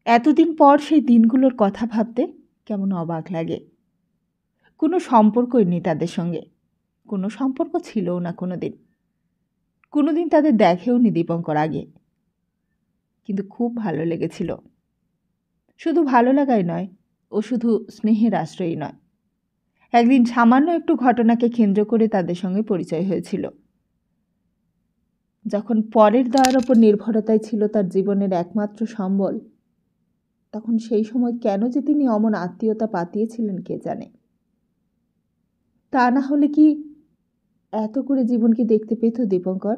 এতদিন পর সেই দিনগুলোর কথা ভাবতে কেমন অবাক লাগে। কোনো সম্পর্কই নেই তাদের সঙ্গে, কোনো সম্পর্ক ছিলও না কোনোদিন তাদের দেখেও নি দীপঙ্কর আগে, কিন্তু খুব ভালো লেগেছিল। শুধু ভালো লাগাই নয়, ও শুধু স্নেহের আশ্রয়ই নয়, একদিন সামান্য একটু ঘটনাকে কেন্দ্র করে তাদের সঙ্গে পরিচয় হয়েছিল। যখন পরের দয়ার ওপর নির্ভরতাই ছিল তার জীবনের একমাত্র সম্বল, তখন সেই সময় কেন যে তিনি অমন আত্মীয়তা পাতিয়েছিলেন কে জানে। তা না হলে কি এত করে জীবনকে দেখতে পেত দীপঙ্কর?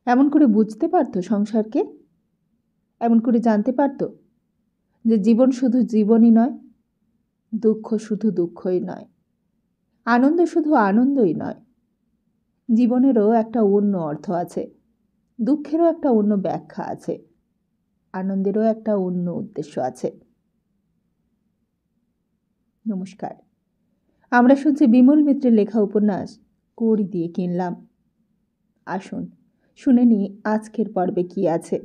এমন করে বুঝতে পারত সংসারকে? এমন করে জানতে পারত যে জীবন শুধু জীবনই নয়, দুঃখ শুধু দুঃখই নয়, আনন্দ শুধু আনন্দই নয়, জীবনেরও একটা অন্য অর্থ আছে, দুঃখেরও একটা অন্য ব্যাখ্যা আছে, আনন্দেরও একটা অন্য উদ্দেশ্য আছে। নমস্কার, আমরা শুনছি বিমল মিত্রের লেখা উপন্যাস কড়ি দিয়ে কিনলাম। আসুন শুনে নিই আজকের পর্বে কি আছে।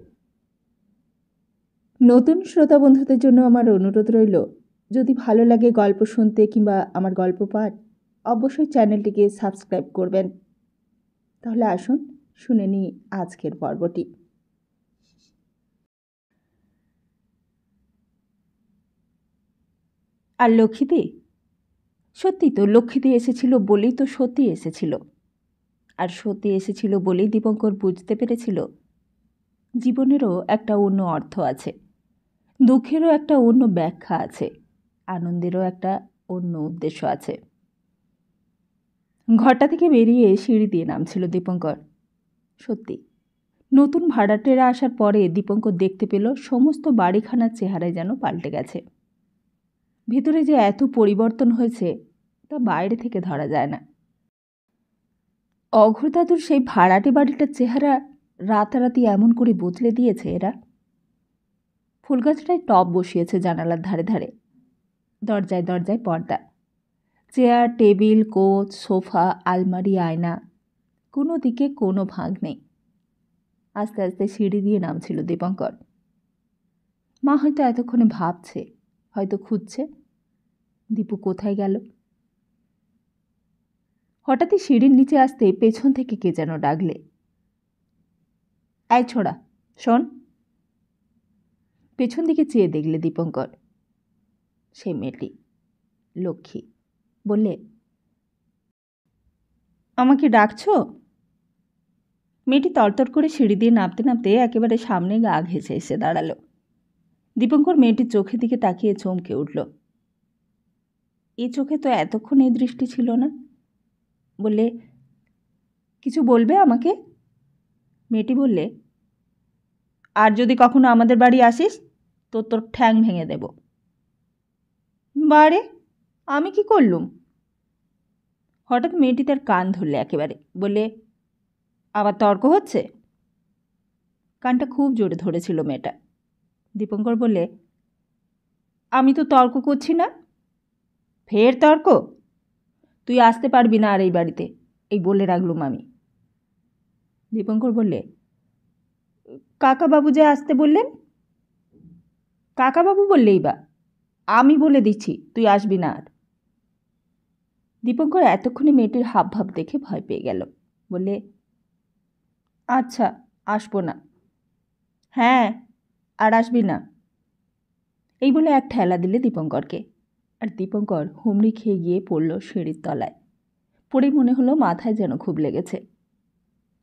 নতুন শ্রোতা বন্ধুদের জন্য আমার অনুরোধ রইল, যদি ভালো লাগে গল্প শুনতে কিংবা আমার গল্প পাঠ, অবশ্যই চ্যানেলটিকে সাবস্ক্রাইব করবেন। তাহলে আসুন শুনে নিই আজকের পর্বটি। আর লক্ষ্মীদি? সত্যি তো, লক্ষ্মীদি এসেছিল বলেই তো সত্যি এসেছিল। আর সত্যি এসেছিল বলেই দীপঙ্কর বুঝতে পেরেছিল জীবনেরও একটা অন্য অর্থ আছে, দুঃখেরও একটা অন্য ব্যাখ্যা আছে, আনন্দেরও একটা অন্য উদ্দেশ্য আছে। ঘরটা থেকে বেরিয়ে সিঁড়ি দিয়ে নামছিল দীপঙ্কর। সত্যি, নতুন ভাড়াটেরা আসার পরে দীপঙ্কর দেখতে পেল সমস্ত বাড়িখানার চেহারায় যেন পাল্টে গেছে। ভেতরে যে এত পরিবর্তন হয়েছে তা বাইরে থেকে ধরা যায় না। অঘোরদাদুর সেই ভাড়াটে বাড়িটার চেহারা রাতারাতি এমন করে বদলে দিয়েছে এরা। ফুলগাছটায় টব বসিয়েছে জানালার ধারে ধারে, দরজায় দরজায় পর্দা, চেয়ার, টেবিল, কোচ, সোফা, আলমারি, আয়না, কোনো দিকে কোনো ভাগ নেই। আস্তে আস্তে সিঁড়ি দিয়ে নামছিল দীপঙ্কর। মা হয়তো এতক্ষণে ভাবছে, হয়তো খুঁজছে দীপু কোথায় গেল। হঠাৎই সিঁড়ির নিচে আসতে পেছন থেকে কে যেন ডাকলে, এই ছোড়া শোন। পেছন দিকে চেয়ে দেখলে দীপঙ্কর, সেই মেয়েটি লক্ষ্মী। বললে, আমাকে ডাকছো? মেয়েটি তরতর করে সিঁড়ি দিয়ে নামতে নামতে একেবারে সামনে গা ঘেঁষে এসে দাঁড়ালো। দীপঙ্কর মেয়েটির চোখের দিকে তাকিয়ে চমকে উঠল। এই চোখে তো এতক্ষণ এই দৃষ্টি ছিল না। বললে, কিছু বলবে আমাকে? মেয়েটি বললে, আর যদি কখনো আমাদের বাড়ি আসিস তো তোর ঠ্যাং ভেঙে দেব। বারে, আমি কি করলুম? হঠাৎ মেয়েটি তার কান ধরলে একেবারে। বললে, আবার তর্ক হচ্ছে? কানটা খুব জোরে ধরেছিল মেয়েটা। দীপঙ্কর বললে, আমি তো তর্ক করছি না। ফের তর্ক? তুই আসতে পারবি না আর এই বাড়িতে, এই বলে রাখলুম আমি। দীপঙ্কর বললে, কাকাবাবু যে আসতে বললেন? কাকাবাবু বললেই বা, আমি বলে দিচ্ছি তুই আসবি না আর। দীপঙ্কর এতক্ষণে মেয়েটির হাবভাব দেখে ভয় পেয়ে গেল। বললে, আচ্ছা আসবো না। হ্যাঁ, আর আসবি না। এই বলে এক ঠেলা দিলে দীপঙ্করকে, আর দীপঙ্কর হুমড়ি খেয়ে গিয়ে পড়ল সিঁড়ির তলায়। পড়ে মনে হলো মাথায় যেন খুব লেগেছে।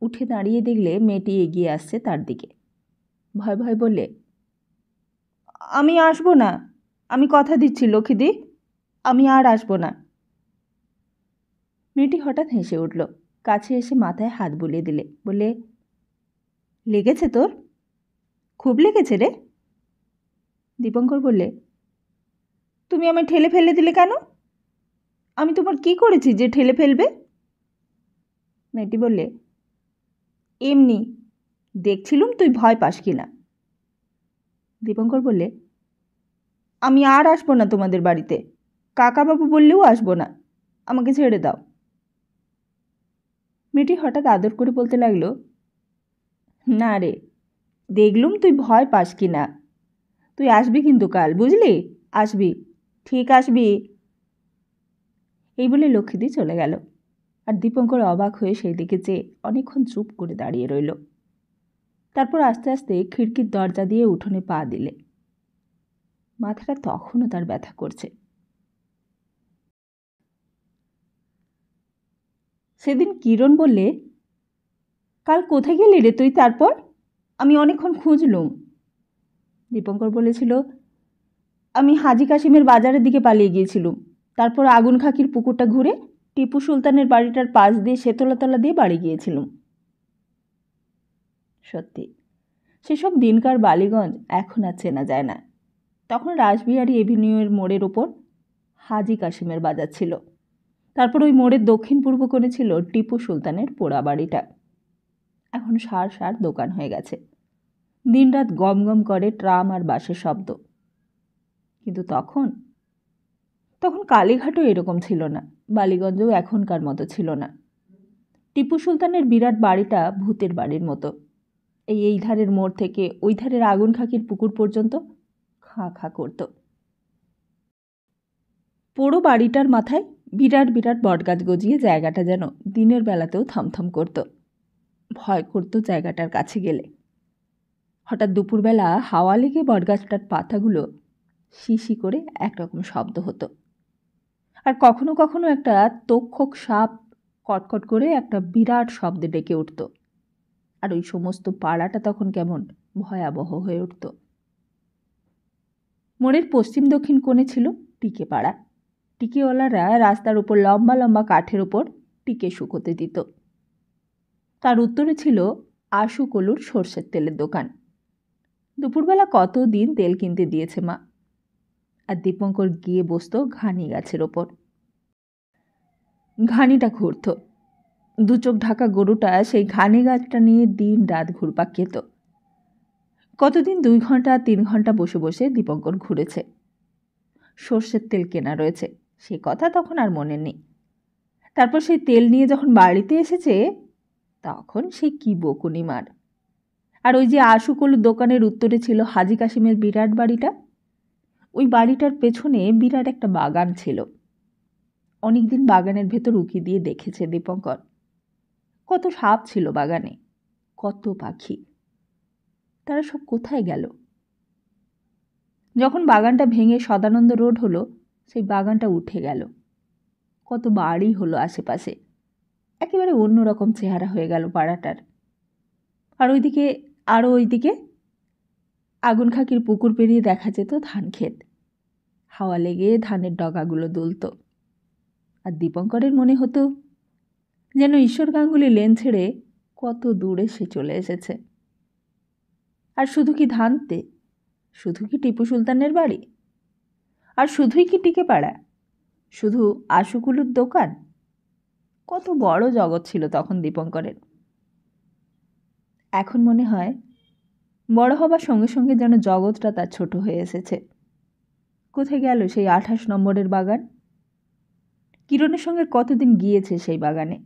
উঠে দাঁড়িয়ে দেখলে মেয়েটি এগিয়ে আসছে তার দিকে। ভয় ভয় বললে, আমি আসবো না, আমি কথা দিচ্ছি লক্ষ্মীদি, আমি আর আসবো না। মেয়েটি হঠাৎ হেসে উঠল, কাছে এসে মাথায় হাত বুলিয়ে দিলে। বলে, লেগেছে তোর? খুব লেগেছে রে? দীপঙ্কর বললে, তুমি আমায় ঠেলে ফেলে দিলে কেন? আমি তোমার কি করেছি যে ঠেলে ফেলবে? মেয়েটি বললে, এমনি দেখছিলুম তুই ভয় পাস কিনা। দীপঙ্কর বললে, আমি আর আসবো না তোমাদের বাড়িতে, কাকাবাবু বললেও আসবো না, আমাকে ছেড়ে দাও। মেয়েটি হঠাৎ আদর করে বলতে লাগলো, না রে, দেখলুম তুই ভয় পাস কিনা, তুই আসবি কিন্তু কাল, বুঝলি? আসবি, ঠিক আসবি। এই বলে লক্ষ্মীদি চলে গেল। আর দীপঙ্কর অবাক হয়ে সেই দিকে চেয়ে অনেকক্ষণ চুপ করে দাঁড়িয়ে রইল। তারপর আস্তে আস্তে খিড়কির দরজা দিয়ে উঠোনে পা দিলে। মাথাটা তখনও তার ব্যথা করছে। সেদিন কিরণ বললে, কাল কোথায় গেলি রে তুই? তারপর আমি অনেকক্ষণ খুঁজলুম। দীপঙ্কর বলেছিল, আমি হাজি কাশিমের বাজারের দিকে পালিয়ে গিয়েছিলুম। তারপর আগুন খাকির পুকুরটা ঘুরে টিপু সুলতানের বাড়িটার পাশ দিয়ে সেতলাতলা দিয়ে বাড়ি গিয়েছিলুম। সত্যি, সেসব দিনকার বালিগঞ্জ এখন আর চেনা যায় না। তখন রাসবিহারী এভিনিউয়ের মোড়ের ওপর হাজি কাশিমের বাজার ছিল। তারপর ওই মোড়ের দক্ষিণ পূর্ব কোণে ছিল টিপু সুলতানের পোড়া বাড়িটা। এখন সার সার দোকান হয়ে গেছে। দিনরাত গম গম করে ট্রাম আর বাসের শব্দ। কিন্তু তখন কালীঘাটও এরকম ছিল না, বালিগঞ্জও এখনকার মতো ছিল না। টিপু সুলতানের বিরাট বাড়িটা ভূতের বাড়ির মতো। এই ধারের মোড় থেকে ওই ধারের আগুন খাকির পুকুর পর্যন্ত খাঁ খাঁ করত। পোড়ো বাড়িটার মাথায় বিরাট বিরাট বটগাছ গজিয়ে জায়গাটা যেন দিনের বেলাতেও থমথম করত। ভয় করত জায়গাটার কাছে গেলে। হঠাৎ দুপুরবেলা হাওয়া লেগে বটগাছটার পাতাগুলো শিশি করে একরকম শব্দ হতো। আর কখনো কখনো একটা তক্ষক সাপ কটকট করে একটা বিরাট শব্দে ডেকে উঠত। আর ওই সমস্ত পাড়াটা তখন কেমন ভয়াবহ হয়ে উঠত। মোড়ের পশ্চিম দক্ষিণ কোণে ছিল টিকে পাড়া। টিকেওয়ালারা রাস্তার উপর লম্বা লম্বা কাঠের ওপর টিকে শুকোতে দিত। তার উত্তরে ছিল আশু কলুর সর্ষের তেলের দোকান। দুপুরবেলা কতদিন তেল কিনতে দিয়েছে মা। আর দীপঙ্কর গিয়ে বসত ঘানি গাছের ওপর। ঘানিটা ঘুরত। দু চোখ ঢাকা গরুটা সেই ঘানি গাছটা নিয়ে দিন রাত ঘুরপাক খেত। কতদিন 2 ঘন্টা 3 ঘন্টা বসে বসে দীপঙ্কর ঘুরেছে। সর্ষের তেল কেনা রয়েছে, সে কথা তখন আর মনে নেই। তারপর সেই তেল নিয়ে যখন বাড়িতে এসেছে, তখন সে কি বকুনি মার। আর ওই যে আশু কলুর দোকানের উত্তরে ছিল হাজি কাশিমের বিরাট বাড়িটা, ওই বাড়িটার পেছনে বিরাট একটা বাগান ছিল। অনেকদিন বাগানের ভেতর উঁকি দিয়ে দেখেছে দীপঙ্কর। কত সাপ ছিল বাগানে, কত পাখি। তারা সব কোথায় গেল? যখন বাগানটা ভেঙে সদানন্দ রোড হলো, সেই বাগানটা উঠে গেল। কত বাড়ি হলো আশেপাশে, একেবারে অন্যরকম চেহারা হয়ে গেল পাড়াটার। আর ওইদিকে আগুন খাকির পুকুর পেরিয়ে দেখা যেত ধান ক্ষেত। হাওয়া লেগে ধানের ডগাগুলো দুলত। আর দীপঙ্করের মনে হতো যেন ঈশ্বর গাঙ্গুলি লেন ছেড়ে কত দূরে সে চলে এসেছে। আর শুধু কি ধানতে, শুধু কি টিপু সুলতানের বাড়ি, আর শুধুই কি টিকে পাড়া, শুধু আশুকুলুর দোকান? কত বড় জগৎ ছিল তখন দীপঙ্করের। এখন মনে হয় বড় হবার সঙ্গে সঙ্গে যেন জগৎটা তার ছোট হয়ে এসেছে। কোথায় গেল সেই 28 নম্বরের বাগান? কিরণের সঙ্গে কতদিন গিয়েছে সেই বাগানে।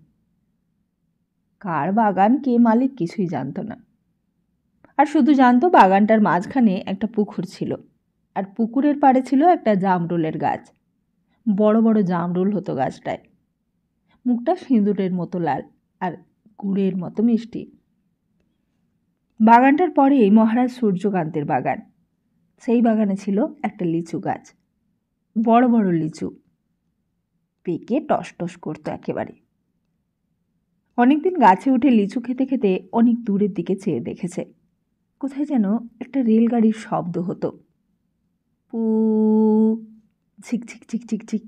কার বাগান, কে মালিক, কিছুই জানত না। আর শুধু জানতো বাগানটার মাঝখানে একটা পুকুর ছিল, আর পুকুরের পাড়ে ছিল একটা জামরুলের গাছ। বড় বড় জামরুল হতো গাছটায়। মুখটা সিঁদুরের মতো লাল আর গুড়ের মতো মিষ্টি। বাগানটার পরেই মহারাজ সূর্যকান্তের বাগান। সেই বাগানে ছিল একটা লিচু গাছ, বড় বড় লিচু, পেকে টস টস করতো একেবারে। অনেকদিন গাছে উঠে লিচু খেতে খেতে অনেক দূরের দিকে চেয়ে দেখেছে, কোথায় যেন একটা রেলগাড়ির শব্দ হতো। পু, ঝিক ঝিক ঝিক ঝিক ঝিক।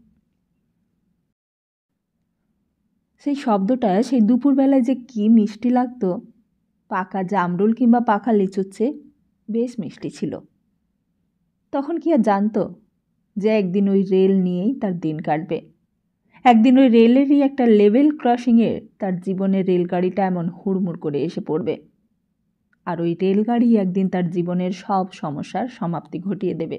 সেই শব্দটা সেই দুপুরবেলায় যে কি মিষ্টি লাগতো। পাকা জামরুল কিংবা পাকা লিচুর চেয়ে বেশ মিষ্টি ছিল। তখন কি আর জানতো যে একদিন ওই রেল নিয়েই তার দিন কাটবে। একদিন ওই রেলেরই একটা লেভেল ক্রসিংয়ে তার জীবনের রেলগাড়িটা এমন হুড়মুড় করে এসে পড়বে। আর ওই রেলগাড়ি একদিন তার জীবনের সব সমস্যার সমাপ্তি ঘটিয়ে দেবে।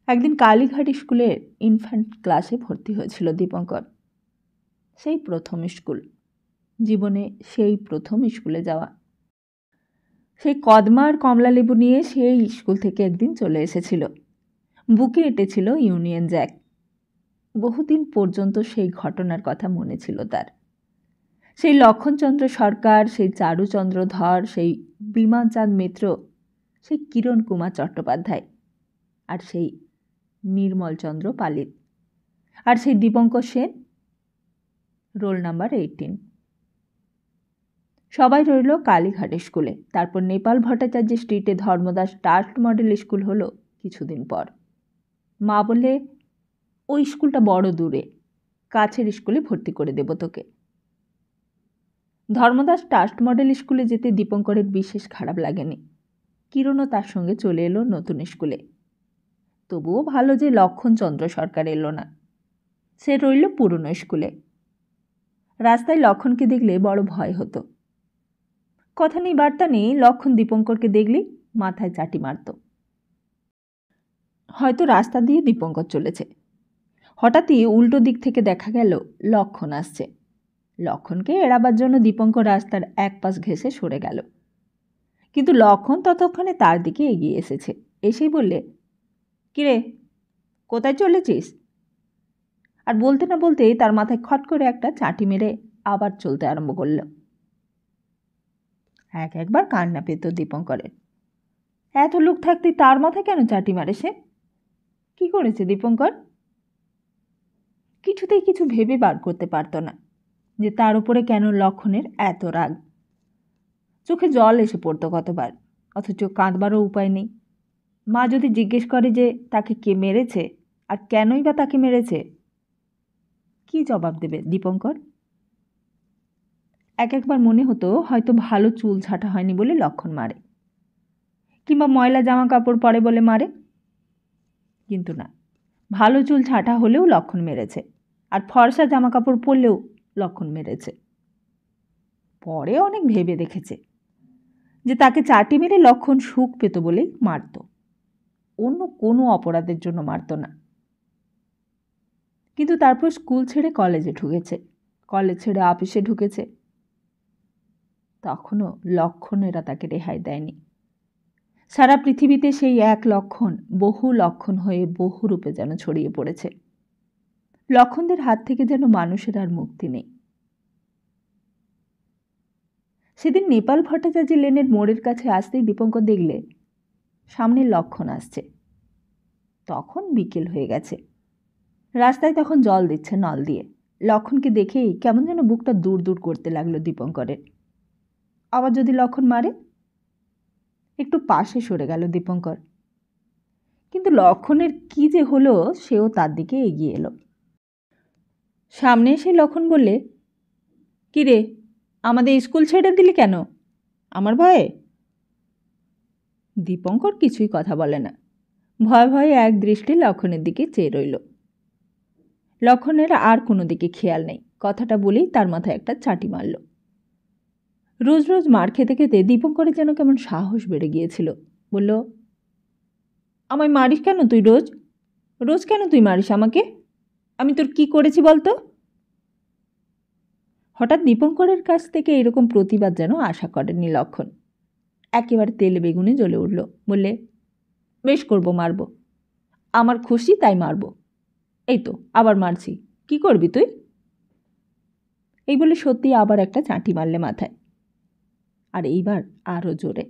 একদিন কালীঘাট স্কুলের ইনফ্যান্ট ক্লাসে ভর্তি হয়েছিল দীপঙ্কর। সেই প্রথম স্কুল, জীবনে সেই প্রথম স্কুলে যাওয়া। সেই কদমা আর কমলালেবু নিয়ে সেই স্কুল থেকে একদিন চলে এসেছিল। বুকে এঁটেছিল ইউনিয়ন জ্যাক। বহুদিন পর্যন্ত সেই ঘটনার কথা মনে ছিল তার। সেই লক্ষণচন্দ্র সরকার, সেই চারুচন্দ্র ধর, সেই বিমানচাঁদ মিত্র, সেই কিরণ কুমার চট্টোপাধ্যায়, আর সেই নির্মলচন্দ্র পালিত, আর সেই দীপঙ্কর সেন, রোল নাম্বার 18। সবাই রইল কালীঘাট স্কুলে। তারপর নেপাল ভট্টাচার্য স্ট্রিটে ধর্মদাস টার্ট মডেল স্কুল হলো কিছুদিন পর। মা বললে, ওই স্কুলটা বড় দূরে, কাছের স্কুলে ভর্তি করে দেব তোকে। ধর্মদাস টার্ট মডেল স্কুলে যেতে দীপঙ্করের বিশেষ খারাপ লাগেনি। কিরণও তার সঙ্গে চলে এলো নতুন স্কুলে। তবুও ভালো যে লক্ষণচন্দ্র সরকার এলো না, সে রইল পুরনো স্কুলে। রাস্তায় লক্ষণকে দেখলে বড় ভয় হতো। কথা নেই বার্তা নেই, লক্ষণ দীপঙ্করকে দেখলে মাথায় চাটি মারত। হয়তো রাস্তা দিয়ে দীপঙ্কর চলেছে, হঠাৎই উল্টো দিক থেকে দেখা গেল লক্ষণ আসছে। লক্ষণকে এড়াবার জন্য দীপঙ্কর রাস্তার এক পাশ ঘেঁষে সরে গেল, কিন্তু লক্ষণ ততক্ষণে তার দিকে এগিয়ে এসেছে। এসেই বললে, কিরে, কোথায় চলেছিস? আর বলতে না বলতেই তার মাথায় খট করে একটা চাটি মেরে আবার চলতে আরম্ভ করল। একবার কান্না পেত দীপঙ্করের। এত লোক থাকতে তার মাথায় কেন চাটি মারে সে? কি করেছে দীপঙ্কর? কিছুতেই কিছু ভেবে বার করতে পারত না যে তার উপরে কেন লক্ষণের এত রাগ। চোখে জল এসে পড়তো কতবার, অথচ কাঁদবারও উপায় নেই। মা যদি জিজ্ঞেস করে যে তাকে কে মেরেছে আর কেনই বা তাকে মেরেছে, কি জবাব দেবে দীপঙ্কর? একবার মনে হতো হয়তো ভালো চুল ছাঁটা হয়নি বলে লক্ষণ মারে, কিংবা ময়লা জামা কাপড় পরে বলে মারে। কিন্তু না, ভালো চুল ছাঁটা হলেও লক্ষণ মেরেছে, আর ফর্সা জামা কাপড় পরলেও লক্ষণ মেরেছে। পরে অনেক ভেবে দেখেছে যে তাকে চাটি মেরে লক্ষণ সুখ পেত বলেই মারত, অন্য কোনো অপরাধের জন্য মারত না। কিন্তু তারপর স্কুল ছেড়ে কলেজে ঢুকেছে, কলেজ ছেড়ে অফিসে ঢুকেছে, তখনও লক্ষণেরা তাকে রেহাই দেয়নি। সারা পৃথিবীতে সেই এক লক্ষণ বহু লক্ষণ হয়ে বহু রূপে যেন ছড়িয়ে পড়েছে। লক্ষণদের হাত থেকে যেন মানুষের আর মুক্তি নেই। সেদিন নেপাল ভট্টাচার্য লেনের মোড়ের কাছে আসতেই দীপঙ্কর দেখলে সামনে লক্ষণ আসছে। তখন বিকেল হয়ে গেছে, রাস্তায় তখন জল দিচ্ছে নল দিয়ে। লক্ষণকে দেখেই কেমন যেন বুকটা দূর দূর করতে লাগলো দীপঙ্করের। আবার যদি লক্ষণ মারে? একটু পাশে সরে গেল দীপঙ্কর, কিন্তু লক্ষণের কি যে হলো সেও তার দিকে এগিয়ে এলো। সামনে এসে লক্ষণ বললে, কিরে, আমাদের স্কুল ছেড়ে দিলি কেন? আমার ভয়ে? দীপঙ্কর কিছুই কথা বলে না, ভয়ে ভয়ে এক দৃষ্টি লক্ষণের দিকে চেয়ে রইল। লক্ষণের আর কোনো দিকে খেয়াল নেই। কথাটা বলেই তার মাথায় একটা চাটি মারল। রোজ রোজ মার খেতে খেতে দীপঙ্করের যেন কেমন সাহস বেড়ে গিয়েছিল। বলল, আমায় মারিস কেন তুই? রোজ রোজ কেন তুই মারিস আমাকে? আমি তোর কি করেছি বলতো? হঠাৎ দীপঙ্করের কাছ থেকে এরকম প্রতিবাদ যেন আশা করেননি লক্ষণ। একেবারে তেলে বেগুনে জ্বলে উঠল। বললে, বেশ করব, মারব, আমার খুশি তাই মারব। এই তো আবার মারছি, কি করবি তুই? এই বলে সত্যি আবার একটা চাঁটি মারলে মাথায়, আর এইবার আরও জোরে।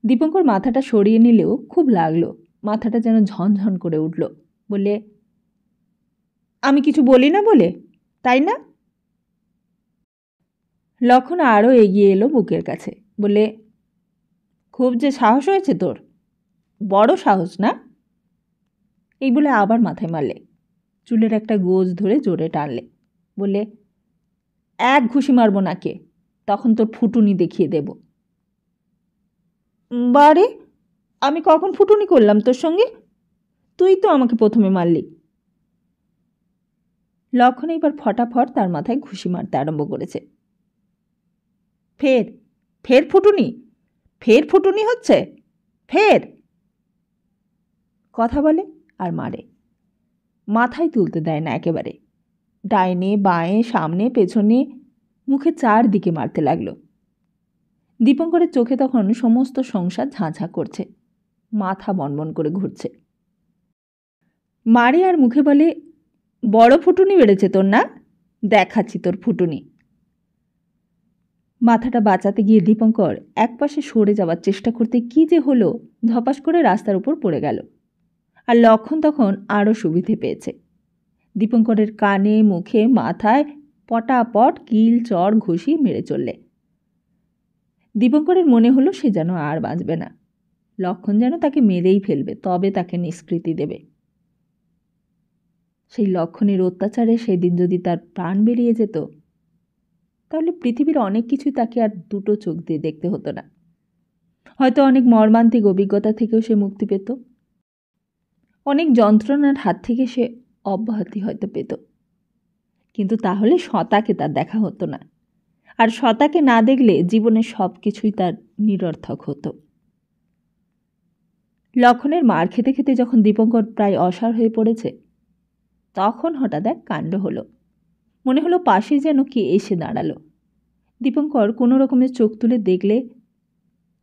দীপঙ্কর মাথাটা সরিয়ে নিলেও খুব লাগলো, মাথাটা যেন ঝনঝন করে উঠল। বললে, আমি কিছু বলি না বলে, তাই না? লক্ষণ আরও এগিয়ে এলো বুকের কাছে। বলে, খুব যে সাহস হয়েছে তোর, বড় সাহস না? এই বলে আবার মাথায় মারলে, চুলের একটা গোজ ধরে জোরে টানলে। বললে, এক ঘুষি মারব নাকে, তখন তোর ফুটুনি দেখিয়ে দেব। বারে, আমি কখন ফুটুনি করলাম তোর সঙ্গে? তুই তো আমাকে প্রথমে মারলি। লক্ষণ এবার ফটাফট তার মাথায় ঘুষি মারতে আরম্ভ করেছে। ফের ফের ফুটুনি, ফের ফুটুনি হচ্ছে, ফের। কথা বলে আর মারে, মাথায় তুলতে দেয় না একেবারে। ডাইনে বাঁয়ে সামনে পেছনে মুখে চারদিকে মারতে লাগলো। দীপঙ্করের চোখে তখন সমস্ত সংসার ঝাঁঝা করছে, মাথা বনবন করে ঘুরছে। মারে আর মুখে বলে, বড় ফুটুনি বেড়েছে তোর না, দেখাচ্ছি তোর ফুটুনি। মাথাটা বাঁচাতে গিয়ে দীপঙ্কর একপাশে সরে যাওয়ার চেষ্টা করতে কি যে হলো, ধপাস করে রাস্তার উপর পড়ে গেল। আর লক্ষণ তখন আরও সুবিধে পেয়েছে। দীপঙ্করের কানে, মুখে, মাথায় পটাপট কিল চড় ঘুষি মেরে চললে। দীপঙ্করের মনে হলো সে যেন আর বাঁচবে না, লক্ষণ যেন তাকে মেরেই ফেলবে, তবে তাকে নিষ্কৃতি দেবে। সেই লক্ষণের অত্যাচারে সেদিন যদি তার প্রাণ বেরিয়ে যেত, তাহলে পৃথিবীর অনেক কিছুই তাকে আর দুটো চোখ দিয়ে দেখতে হতো না। হয়তো অনেক মর্মান্তিক অভিজ্ঞতা থেকেও সে মুক্তি পেত, অনেক যন্ত্রণার হাত থেকে সে অব্যাহতি হয়তো পেত। কিন্তু তাহলে শতাকে তার দেখা হতো না, আর শতাকে না দেখলে জীবনের সব কিছুই তার নিরর্থক হতো। লক্ষণের মার খেতে খেতে যখন দীপঙ্কর প্রায় অসাড় হয়ে পড়েছে, তখন হঠাৎ এক কাণ্ড হলো। মনে হলো পাশে যেন কে এসে দাঁড়ালো। দীপঙ্কর কোনো রকমের চোখ তুলে দেখলে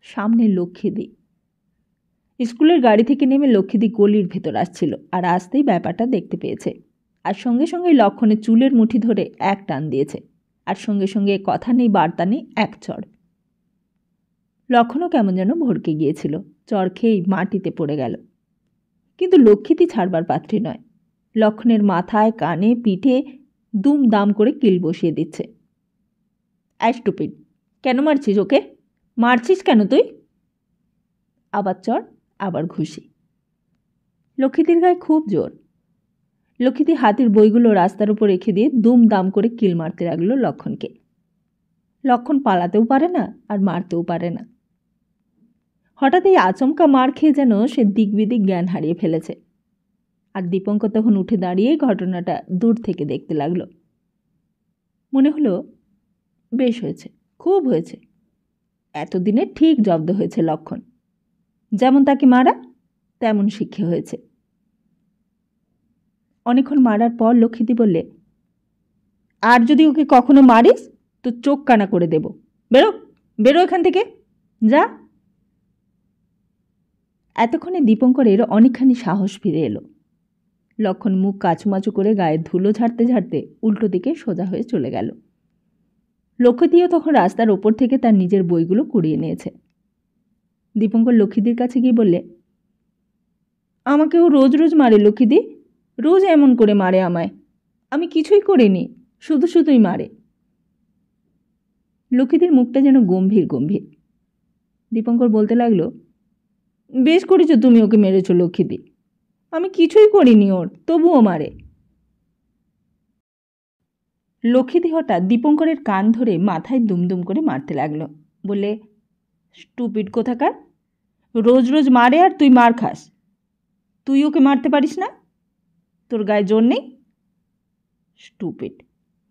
সামনে লক্ষ্মীদি। স্কুলের গাড়ি থেকে নেমে লক্ষ্মীদি গলির ভেতর আসছিল, আর আসতেই ব্যাপারটা দেখতে পেয়েছে। আর সঙ্গে সঙ্গে লক্ষণের চুলের মুঠি ধরে এক টান দিয়েছে, আর সঙ্গে সঙ্গে কথা নেই বার্তা নেই এক চড়। লক্ষণও কেমন যেন ভড়কে গিয়েছিল, চড় খেয়েই মাটিতে পড়ে গেল। কিন্তু লক্ষ্মীদি ছাড়বার পাত্রী নয়, লক্ষণের মাথায়, কানে, পিঠে দুম দাম করে কিল বসিয়ে দিচ্ছে। স্টুপিড, কেন মারছিস ওকে? মারছিস কেন তুই? আবার চড়, আবার ঘুষি। লক্ষ্মীদির গায়ে খুব জোর। লক্ষ্মীদি হাতির বইগুলো রাস্তার উপর রেখে দিয়ে দুম দাম করে কিল মারতে লাগলো লক্ষণকে। লক্ষণ পালাতেও পারে না, আর মারতেও পারে না। হঠাৎ এই আচমকা মার খেয়ে যেন সে দিক বিদিক জ্ঞান হারিয়ে ফেলেছে। আর দীপঙ্কর তখন উঠে দাঁড়িয়ে ঘটনাটা দূর থেকে দেখতে লাগলো। মনে হলো বেশ হয়েছে, খুব হয়েছে। এতদিনে ঠিক জব্দ হয়েছে লক্ষণ। যেমন তাকে মারা, তেমন শিক্ষা হয়েছে। অনেকক্ষণ মারার পর লক্ষ্মীদি বললে, আর যদি ওকে কখনো মারিস তো চোখ কানা করে দেব। বেরো, বেরো এখান থেকে, যা। এতক্ষণে দীপঙ্করের অনেকখানি সাহস ফিরে এলো। লক্ষণ মুখ কাচুমাচু করে গায়ে ধুলো ঝাড়তে ঝাড়তে উল্টো দিকে সোজা হয়ে চলে গেল। লক্ষ্মীদিও তখন রাস্তার ওপর থেকে তার নিজের বইগুলো কুড়িয়ে নিয়েছে। দীপঙ্কর লক্ষ্মীদির কাছে গিয়ে বললে, আমাকেও রোজ রোজ মারে লক্ষ্মীদি, রোজ এমন করে মারে আমায়। আমি কিছুই করিনি, শুধু শুধুই মারে। লক্ষ্মীদির মুখটা যেন গম্ভীর গম্ভীর। দীপঙ্কর বলতে লাগলো, বেশ করেছো তুমি ওকে মেরেছ লক্ষ্মীদি, আমি কিছুই করিনি ওর, তবুও মারে। লক্ষ্মীদি হঠাৎ দীপঙ্করের কান ধরে মাথায় দুমদুম করে মারতে লাগলো। বলে, স্টুপিড কোথাকার, রোজ রোজ মারে আর তুই মার খাস। তুই ওকে মারতে পারিস না? তোর গায়ে জোর নেই? স্টুপিড,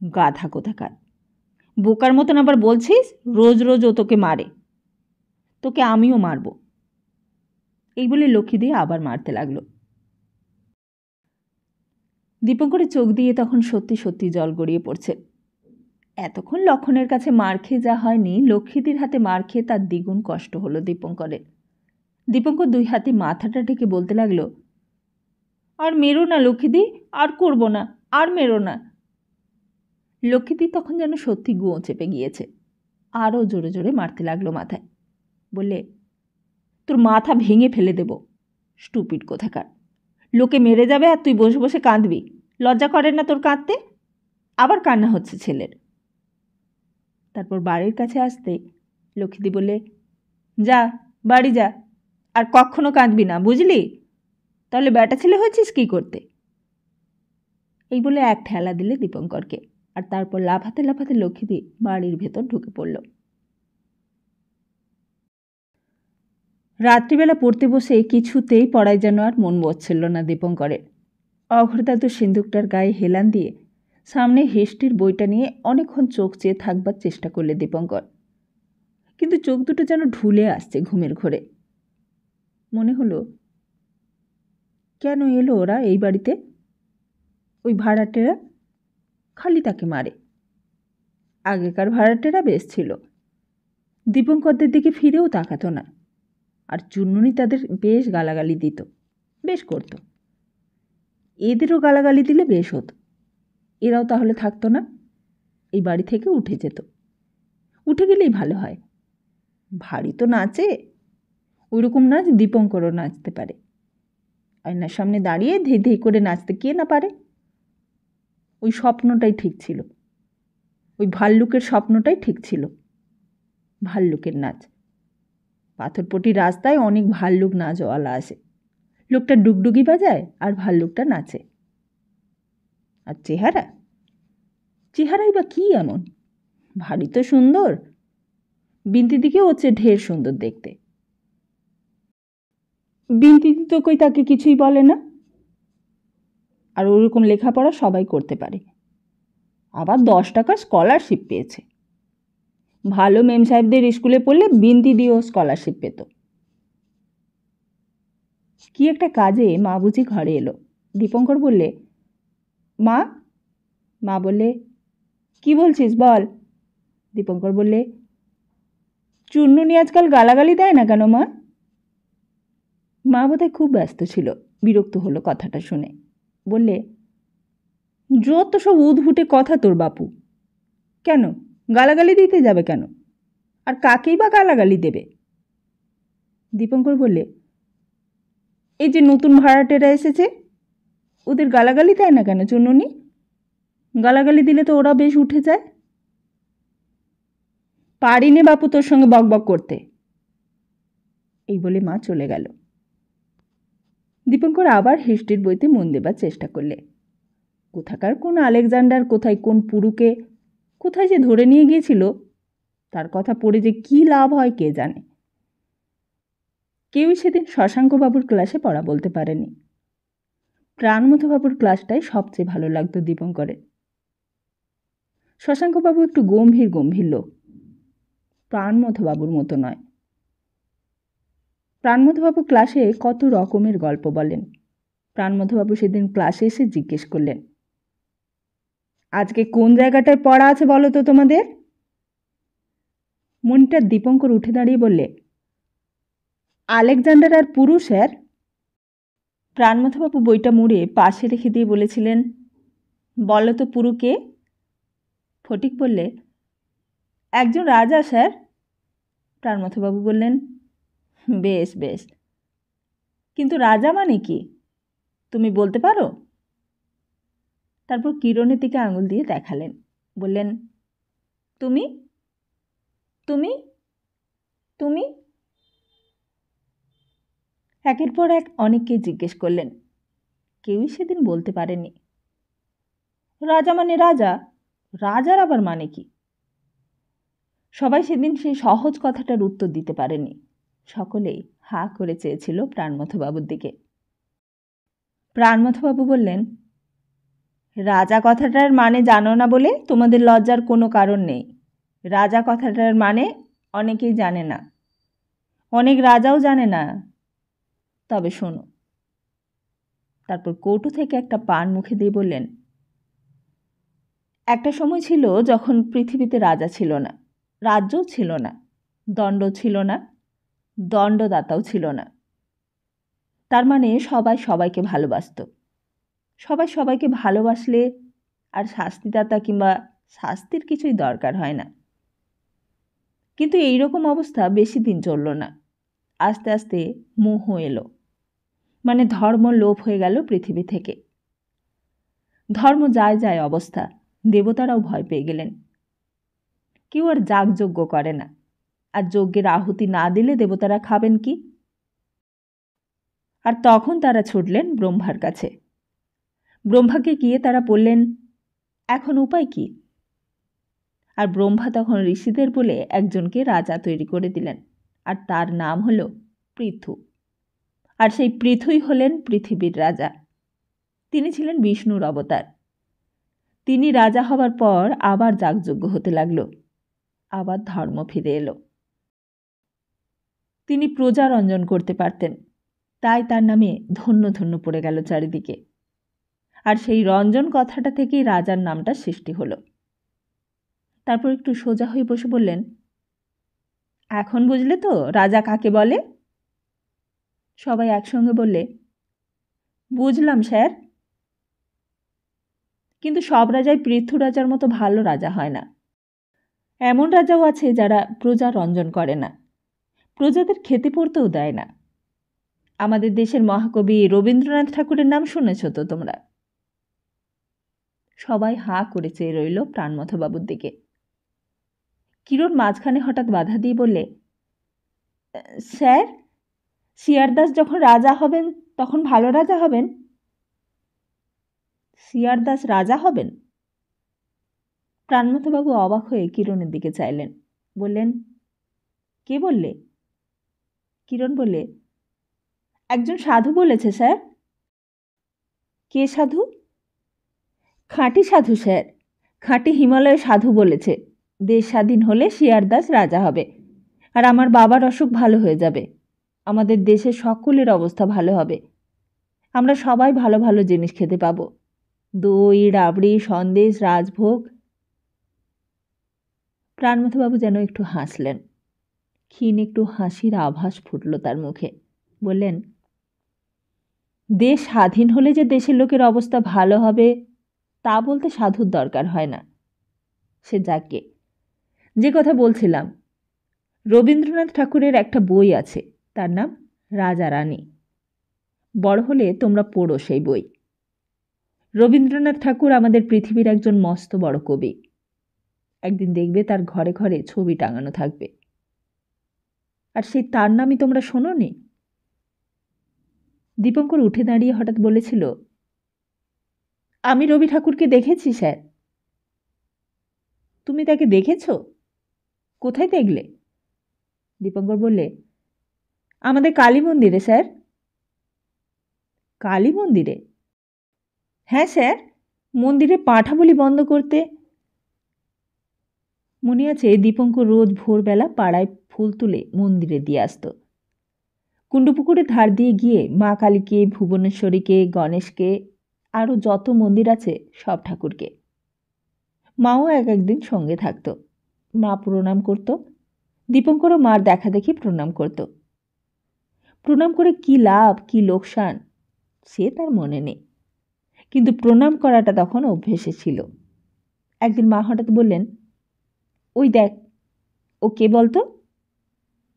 গাধা কোথাকার, বোকার মতন আবার বলছিস রোজ রোজ ও তোকে মারে। তোকে আমিও মারব। এই বলে লক্ষ্মীদি আবার মারতে লাগলো। দীপঙ্করের চোখ দিয়ে তখন সত্যি সত্যি জল গড়িয়ে পড়ছে। এতক্ষণ লক্ষণের কাছে মার খেয়ে যা হয়নি, লক্ষ্মীদির হাতে মার খেয়ে তার দ্বিগুণ কষ্ট হলো দীপঙ্করের। দীপঙ্কর দুই হাতে মাথাটা ঢেকে বলতে লাগলো, আর মেরো না লক্ষ্মীদি, আর করব না, আর মেরো না। লক্ষ্মীদি তখন যেন সত্যি গুঁয়ো চেপে গিয়েছে, আরও জোরে জোরে মারতে লাগলো মাথায়। বললে, তোর মাথা ভেঙে ফেলে দেব, স্টুপিড কোথাকার। লোকে মেরে যাবে আর তুই বসে বসে কাঁদবি, লজ্জা করে না তোর কাঁদতে? আবার কান্না হচ্ছে ছেলের। তারপর বাড়ির কাছে আসতে লক্ষ্মীদি বলে, যা বাড়ি যা, আর কখনো কাঁদবি না, বুঝলি? তাহলে বেটা ছেলে হয়েছিস কী করতে? এই বলে এক ঠেলা দিলে দীপঙ্করকে, আর তারপর লাফাতে লাফাতে লক্ষ্মীদি বাড়ির ভেতর ঢুকে পড়ল। রাত্রিবেলা পড়তে বসে কিছুতেই পড়ায় যেন আর মন বসছিল না দীপঙ্করের। অঘোরদাদু সিন্দুকটার গায়ে হেলান দিয়ে সামনে হিস্ট্রির বইটা নিয়ে অনেকক্ষণ চোখ চেয়ে থাকবার চেষ্টা করলে দীপঙ্কর। কিন্তু চোখ দুটো যেন ঢুলে আসছে ঘুমের ঘোরে। মনে হলো, কেন এলো ওরা এই বাড়িতে? ওই ভাড়াটেরা খালি তাকে মারে। আগেকার ভাড়াটেরা বেশ ছিল, দীপঙ্করদের দিকে ফিরেও তাকাতো না। আর চুনমুনি তাদের বেশ গালাগালি দিত, বেশ করত। এদেরও গালাগালি দিলে বেশ হতো। এরাও তাহলে থাকতো না, এই বাড়ি থেকে উঠে যেত। উঠে গেলেই ভালো হয়। ভারী তো নাচে, ওইরকম নাচ দীপঙ্করও নাচতে পারে। আয়নার সামনে দাঁড়িয়ে ধেই ধেই করে নাচতে কে না পারে। ওই স্বপ্নটাই ঠিক ছিল, ওই ভাল্লুকের স্বপ্নটাই ঠিক ছিল। ভাল্লুকের নাচ। পাথরপট্টি রাস্তায় অনেক ভাল্লুক নাচওয়ালা আসে। লোকটা ডুগডুগি বাজায় আর ভাল্লুকটা নাচে। আর চেহারাই বা কী এমন? ভারী তো সুন্দর। বিন্তি দিকে হচ্ছে ঢের সুন্দর দেখতে। বিন্তি তো কই তাকে কিছুই বলে না। আর ওরকম লেখাপড়া সবাই করতে পারে। আবার 10 টাকার স্কলারশিপ পেয়েছে। ভালো মেম সাহেবদের স্কুলে পড়লে বিন্তি দিয়েও স্কলারশিপ পেত। কি একটা কাজে মা বুঝি ঘরে এলো। দীপঙ্কর বললে, মা। মা বললে, কি বলছিস বল। দীপঙ্কর বললে, চুন্নুনি আজকাল গালাগালি দেয় না কেন মা? মা বোধহয় খুব ব্যস্ত ছিল, বিরক্ত হলো কথাটা শুনে। বললে, যত সব উদ্ভুটে কথা তোর বাপু। কেন গালাগালি দিতে যাবে কেন? আর কাকেই বা গালাগালি দেবে? দীপঙ্কর বললে, এই যে নতুন ভাড়াটেরা এসেছে, ওদের গালাগালি দেয় না কেন চুন্নুনি? গালাগালি দিলে তো ওরা বেশ উঠে যায়। পারি নে বাপু তোর সঙ্গে বকবক করতে। এই বলে মা চলে গেল। দীপঙ্কর আবার হিস্ট্রির বইতে মন দেবার চেষ্টা করলে। কোথাকার কোন আলেকজান্ডার কোথায় কোন পুরুকে কোথায় যে ধরে নিয়ে গিয়েছিল, তার কথা পড়ে যে কি লাভ হয় কে জানে। কেউই সেদিন শশাঙ্কবাবুর ক্লাসে পড়া বলতে পারেনি। প্রাণমথবাবুর ক্লাসটাই সবচেয়ে ভালো লাগতো দীপঙ্করের। শশাঙ্কবাবু একটু গম্ভীর গম্ভীর লোক, প্রাণমথবাবুর মতো নয়। প্রাণমথবাবু ক্লাসে কত রকমের গল্প বলেন। প্রাণমথবাবু সেদিন ক্লাসে এসে জিজ্ঞেস করলেন, আজকে কোন জায়গাটায় পড়া আছে বলো তো তোমাদের? মনিটার দীপঙ্কর উঠে দাঁড়িয়ে বললে, আলেকজান্ডার আর পুরু স্যার। প্রাণমথবাবু বইটা মুড়ে পাশে রেখে দিয়ে বলেছিলেন, বলো তো পুরু কে? ফটিক বললে, একজন রাজা স্যার। প্রাণমথবাবু বললেন, বেশ বেশ, কিন্তু রাজা মানে কি তুমি বলতে পারো? তারপর কিরণের দিকে আঙুল দিয়ে দেখালেন, বললেন, তুমি তুমি তুমি একের পর এক অনেককে জিজ্ঞেস করলেন, কেউই সেদিন বলতে পারেনি। রাজা মানে রাজা, রাজার আবার মানে কি? সবাই সেদিন সেই সহজ কথাটার উত্তর দিতে পারেনি। সকলেই হা করে চেয়েছিল প্রাণমথবাবুর দিকে। প্রাণমথবাবু বললেন, রাজা কথাটার মানে জানো না বলে তোমাদের লজ্জার কোনো কারণ নেই। রাজা কথাটার মানে অনেকেই জানে না, অনেক রাজাও জানে না। তবে শোনো। তারপর কৌটো থেকে একটা পান মুখে দিয়ে বললেন, একটা সময় ছিল যখন পৃথিবীতে রাজা ছিল না, রাজ্যও ছিল না, দণ্ড ছিল না, দণ্ডদাতাও ছিল না। তার মানে সবাই সবাইকে ভালোবাসত। সবাই সবাইকে ভালোবাসলে আর শাস্তিদাতা কিংবা শাস্তির কিছুই দরকার হয় না। কিন্তু এই রকম অবস্থা বেশি দিন চলল না। আস্তে আস্তে মোহ এলো, মানে ধর্ম লোপ হয়ে গেল পৃথিবী থেকে। ধর্ম যায় যায় অবস্থা, দেবতারাও ভয় পেয়ে গেলেন। কেউ আর যাগযজ্ঞ করে না, আর যজ্ঞের আহুতি না দিলে দেবতারা খাবেন কি? আর তখন তারা ছুটলেন ব্রহ্মার কাছে। ব্রহ্মাকে গিয়ে তারা বললেন, এখন উপায় কি? আর ব্রহ্মা তখন ঋষিদের বলে একজনকে রাজা তৈরি করে দিলেন, আর তার নাম হলো পৃথু। আর সেই পৃথুই হলেন পৃথিবীর রাজা। তিনি ছিলেন বিষ্ণুর অবতার। তিনি রাজা হবার পর আবার যাগযজ্ঞ হতে লাগলো, আবার ধর্ম ফিরে এলো। তিনি প্রজা রঞ্জন করতে পারতেন, তাই তার নামে ধন্য ধন্য পড়ে গেল চারিদিকে। আর সেই রঞ্জন কথাটা থেকেই রাজার নামটা সৃষ্টি হলো। তারপর একটু সোজা হয়ে বসে বললেন, এখন বুঝলে তো রাজা কাকে বলে? সবাই একসঙ্গে বললে, বুঝলাম স্যার। কিন্তু সব রাজাই পৃথু রাজার মতো ভালো রাজা হয় না। এমন রাজাও আছে যারা প্রজা রঞ্জন করে না, প্রজাদের খেতে পড়তেও দেয় না। আমাদের দেশের মহাকবি রবীন্দ্রনাথ ঠাকুরের নাম শুনেছ তো তোমরা? সবাই হাঁ করে চেয়ে রইল প্রাণমথবাবুর দিকে। কিরণ মাঝখানে হঠাৎ বাধা দিয়ে বললে, স্যার, শিয়ারদাস যখন রাজা হবেন তখন ভালো রাজা হবেন? শিয়ারদাস রাজা হবেন? প্রাণমথবাবু অবাক হয়ে কিরণের দিকে চাইলেন। বললেন, কে বললে? কিরণ বললে, একজন সাধু বলেছে স্যার। কে সাধু? খাঁটি সাধু স্যার, খাঁটি হিমালয়ের সাধু বলেছে দেশ স্বাধীন হলে শিয়ারদাস রাজা হবে, আর আমার বাবার অসুখ ভালো হয়ে যাবে, আমাদের দেশের সকলের অবস্থা ভালো হবে, আমরা সবাই ভালো ভালো জিনিস খেতে পাবো, দই, রাবড়ি, সন্দেশ, রাজভোগ। প্রাণমথবাবু যেন একটু হাসলেন, ক্ষীণ একটু হাসির আভাস ফুটল তার মুখে। বললেন, দেশ স্বাধীন হলে যে দেশের লোকের অবস্থা ভালো হবে তা বলতে সাধুর দরকার হয় না। সে যাকে, যে কথা বলছিলাম, রবীন্দ্রনাথ ঠাকুরের একটা বই আছে, তার নাম রাজা রানী। বড় হলে তোমরা পড়ো সেই বই। রবীন্দ্রনাথ ঠাকুর আমাদের পৃথিবীর একজন মস্ত বড় কবি। একদিন দেখবে তার ঘরে ঘরে ছবি টাঙানো থাকবে। আর সেই তার নামই তোমরা শোনোনি? দীপঙ্কর উঠে দাঁড়িয়ে হঠাৎ বলেছিল, আমি রবি ঠাকুরকে দেখেছি স্যার। তুমি তাকে দেখেছ? কোথায় দেখলে? দীপঙ্কর বললে, আমাদের কালী মন্দিরে স্যার। কালী মন্দিরে? হ্যাঁ স্যার, মন্দিরে পাঁঠা বলি বন্ধ করতে। মনে আছে দীপঙ্কর রোজ ভোরবেলা পাড়ায় ফুল তুলে মন্দিরে দিয়ে আসত। কুণ্ডুপুকুরের ধার দিয়ে গিয়ে মা কালীকে, ভুবনেশ্বরীকে, গণেশকে, আরও যত মন্দির আছে সব ঠাকুরকে। মাও একদিন সঙ্গে থাকত। মা প্রণাম করত, দীপঙ্করও মার দেখা দেখি প্রণাম করত। প্রণাম করে কি লাভ কি লোকসান সে তার মনে নেই, কিন্তু প্রণাম করাটা তখন অভ্যেসে ছিল। একদিন মা হঠাৎ বললেন, ওই দেখ, ও কে বলতো?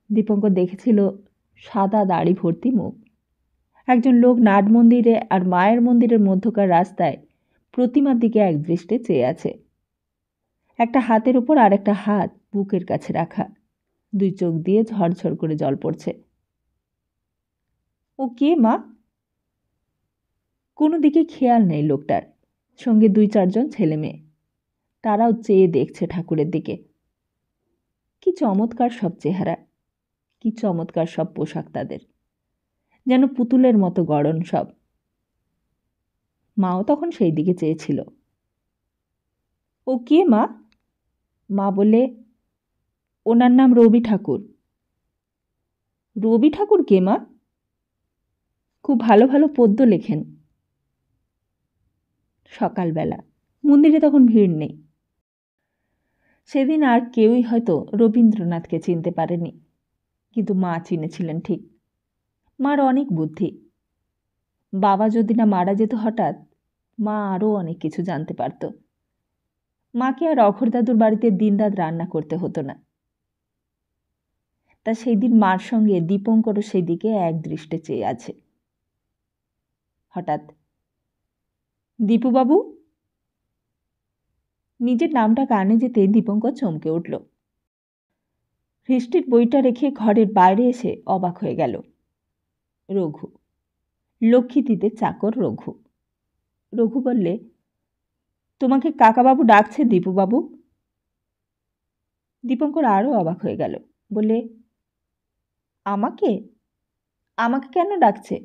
দীপঙ্কর দেখেছিল সাদা দাড়ি ভর্তি মুখ। একজন লোক নাট মন্দিরে আর মায়ের মন্দিরের মধ্যকার রাস্তায় প্রতিমার দিকে একদৃষ্টে চেয়ে আছে। একটা হাতের ওপর আর একটা হাত বুকের কাছে রাখা, দুই চোখ দিয়ে ঝরঝর করে জল পড়ছে। ও কে মা? কোনো দিকে খেয়াল নেই লোকটার, সঙ্গে 2-4 জন ছেলে মেয়ে, তারাও চেয়ে দেখছে ঠাকুরের দিকে। কি চমৎকার সব চেহারা, কি চমৎকার সব পোশাক তাদের, যেন পুতুলের মতো গড়ন সব। মাও তখন সেই দিকে চেয়েছিল। ও কে মা? মা বলে, ওনার নাম রবি ঠাকুর। রবি ঠাকুর কে মা? খুব ভালো ভালো পদ্য লেখেন। সকালবেলা, মন্দিরে তখন ভিড় নেই। সেদিন আর কেউই হয়তো রবীন্দ্রনাথকে চিনতে পারেনি, কিন্তু মা চিনেছিলেন ঠিক। মার অনেক বুদ্ধি। বাবা যদি না মারা যেত হঠাৎ, মা আরও অনেক কিছু জানতে পারত। মাকে আর অঘোর দাদুর বাড়িতে দিনরাত রান্না করতে হতো না। তা সেই দিন মার সঙ্গে দীপঙ্করও সেই দিকে একদৃষ্টে চেয়ে আছে। হঠাৎ, দীপুবাবু! নিজের নামটা কানে যেতে দীপঙ্কর চমকে উঠল। হিস্ট্রির বইটা রেখে ঘরের বাইরে এসে অবাক হয়ে গেল। রঘু, লক্ষ্মীদিদের চাকর রঘু। রঘু বললে, তোমাকে কাকাবাবু ডাকছে দীপুবাবু। দীপঙ্কর আরও অবাক হয়ে গেল, বলে, আমাকে? আমাকে কেন ডাকছে?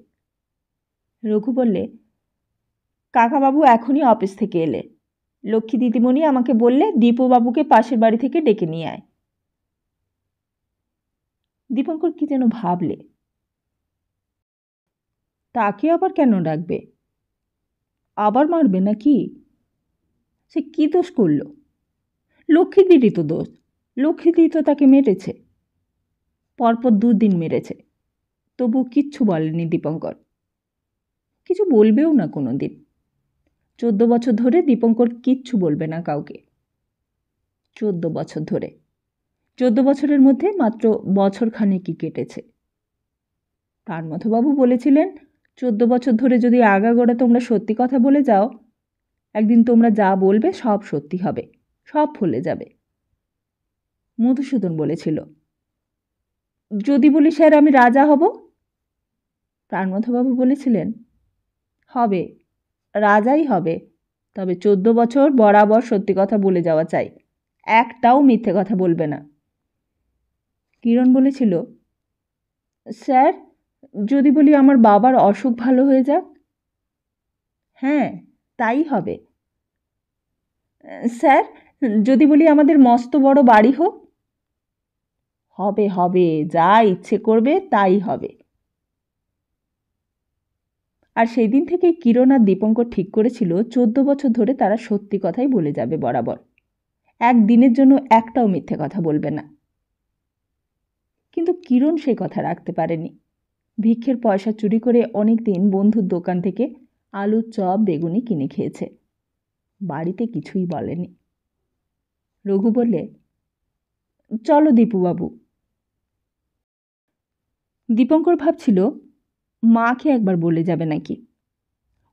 রঘু বললে, কাকাবাবু এখনই অফিস থেকে এলে, লক্ষ্মী দিদিমণি আমাকে বললে দীপুবাবুকে পাশের বাড়ি থেকে ডেকে নিয়ে আয়। দীপঙ্কর কি যেন ভাবলে। তাকে আবার কেন ডাকবে? আবার মারবে নাকি? সে কি দোষ করল? লক্ষ্মী দিদি তো দোষ, লক্ষ্মী দিদি তো তাকে মেরেছে। পরপর 2 দিন মেরেছে, তবু কিচ্ছু বলেনি দীপঙ্কর। কিছু বলবেও না কোনো দিন। 14 বছর ধরে দীপঙ্কর কিচ্ছু বলবে না কাউকে। 14 বছর ধরে। 14 বছরের মধ্যে মাত্র বছরখানেকই কেটেছে। প্রাণমথবাবু বলেছিলেন, 14 বছর ধরে যদি আগাগোড়া তোমরা সত্যি কথা বলে যাও, একদিন তোমরা যা বলবে সব সত্যি হবে, সব ফলে যাবে। মধুসূদন বলেছিল, যদি বলি স্যার আমি রাজা হব? প্রাণমথবাবু বলেছিলেন, হবে, রাজাই হবে, তবে 14 বছর বরাবর সত্যি কথা বলে যাওয়া চাই, একটাও মিথ্যে কথা বলবে না। কিরণ বলেছিল, স্যার যদি বলি আমার বাবার অসুখ ভালো হয়ে যাক? হ্যাঁ, তাই হবে। স্যার যদি বলি আমাদের মস্ত বড় বাড়ি হোক? হবে হবে, যা ইচ্ছে করবে তাই হবে। আর সেই দিন থেকে কিরণ আর দীপঙ্কর ঠিক করেছিল 14 বছর ধরে তারা সত্যি কথাই বলে যাবে বরাবর, একদিনের জন্য একটাও মিথ্যে কথা বলবে না। কিন্তু কিরণ সে কথা রাখতে পারেনি। ভিক্ষের পয়সা চুরি করে অনেক দিন বন্ধুর দোকান থেকে আলু, চপ, বেগুনি কিনে খেয়েছে। বাড়িতে কিছুই বলেনি। রঘু বললে, চলো দীপুবাবু। দীপঙ্কর ভাবছিল মাকে একবার বলে যাবে নাকি।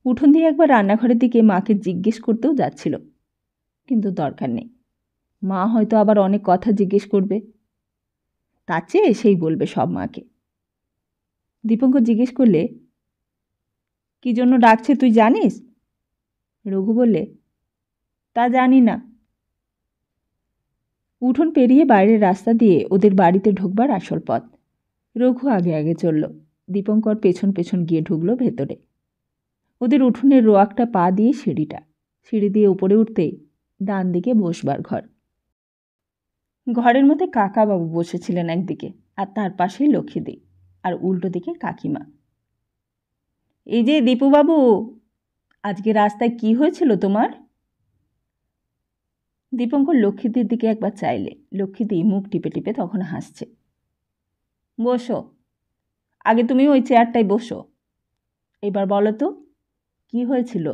উঠোন দিয়ে একবার রান্নাঘরের দিকে মাকে জিজ্ঞেস করতেও যাচ্ছিল, কিন্তু দরকার নেই। মা হয়তো আবার অনেক কথা জিজ্ঞেস করবে, তার চেয়ে এসেই বলবে সব মাকে। দীপঙ্কর জিজ্ঞেস করলে, কি জন্য ডাকছে তুই জানিস? রঘু বললে, তা জানি না। উঠোন পেরিয়ে বাইরের রাস্তা দিয়ে ওদের বাড়িতে ঢুকবার আসল পথ। রঘু আগে আগে চলল, দীপঙ্কর পেছন পেছন গিয়ে ঢুকল ভেতরে। ওদের উঠোনের রোয়াকটা পা দিয়ে সিঁড়ি দিয়ে উপরে উঠতেই ডান দিকে বসবার ঘর। ঘরের মধ্যে কাকাবাবু বসেছিলেন একদিকে, আর তার পাশেই লক্ষ্মীদি, আর উল্টো দিকে কাকিমা। এই যে দীপুবাবু, আজকে রাস্তায় কি হয়েছিল তোমার? দীপঙ্কর লক্ষ্মীদির দিকে একবার চাইলে। লক্ষ্মীদি মুখ টিপে টিপে তখন হাসছে। বসো, আগে তুমি ওই চেয়ারটায় বসো। এবার বলো তো, কি হয়েছিল?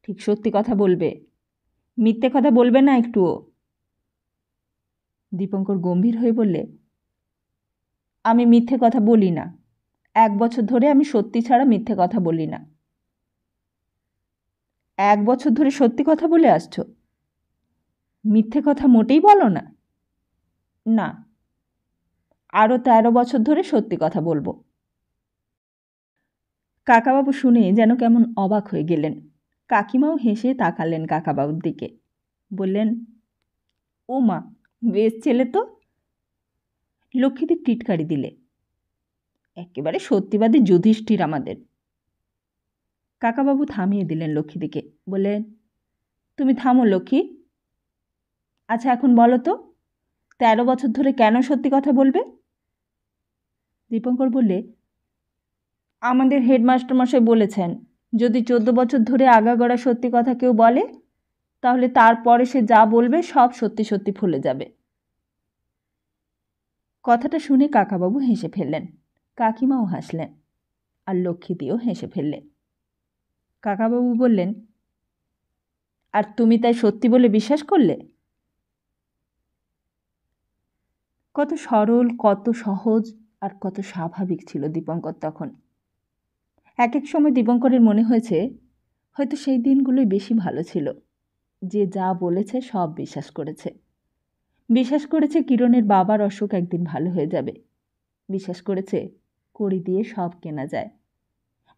ঠিক সত্যি কথা বলবে, মিথ্যে কথা বলবে না একটুও। দীপঙ্কর গম্ভীর হয়ে বললে, আমি মিথ্যে কথা বলি না। 1 বছর ধরে আমি সত্যি ছাড়া মিথ্যে কথা বলি না। 1 বছর ধরে সত্যি কথা বলে আসছো? মিথ্যে কথা মোটেই বলো না? না, আরও 13 বছর ধরে সত্যি কথা বলবো। কাকাবাবু শুনে যেন কেমন অবাক হয়ে গেলেন। কাকিমাও হেসে তাকালেন কাকাবাবুর দিকে, বললেন, ও মা, বেশ ছেলে তো। লক্ষ্মীদি টিটকারি দিলে, একেবারে সত্যিবাদী যুধিষ্ঠির আমাদের। কাকাবাবু থামিয়ে দিলেন লক্ষ্মীদিকে, বললেন, তুমি থামো লক্ষ্মী। আচ্ছা এখন বলো তো, 13 বছর ধরে কেন সত্যি কথা বলবে? দীপঙ্কর বললে, আমাদের হেডমাস্টারমশাই বলেছেন, যদি 14 বছর ধরে আগাগোড়া সত্যি কথা কেউ বলে, তাহলে তারপরে সে যা বলবে সব সত্যি সত্যি ফলে যাবে। কথাটা শুনে কাকাবাবু হেসে ফেললেন, কাকিমাও হাসলেন, আর লক্ষ্মীদিও হেসে ফেললেন। কাকাবাবু বললেন, আর তুমি তাই সত্যি বলে বিশ্বাস করলে? কত সরল, কত সহজ, আর কত স্বাভাবিক ছিল দীপঙ্কর তখন। এক এক সময় দীপঙ্করের মনে হয়েছে হয়তো সেই দিনগুলোই বেশি ভালো ছিল। যে যা বলেছে সব বিশ্বাস করেছে। বিশ্বাস করেছে কিরণের বাবার অসুখ একদিন ভালো হয়ে যাবে। বিশ্বাস করেছে কড়ি দিয়ে সব কেনা যায়।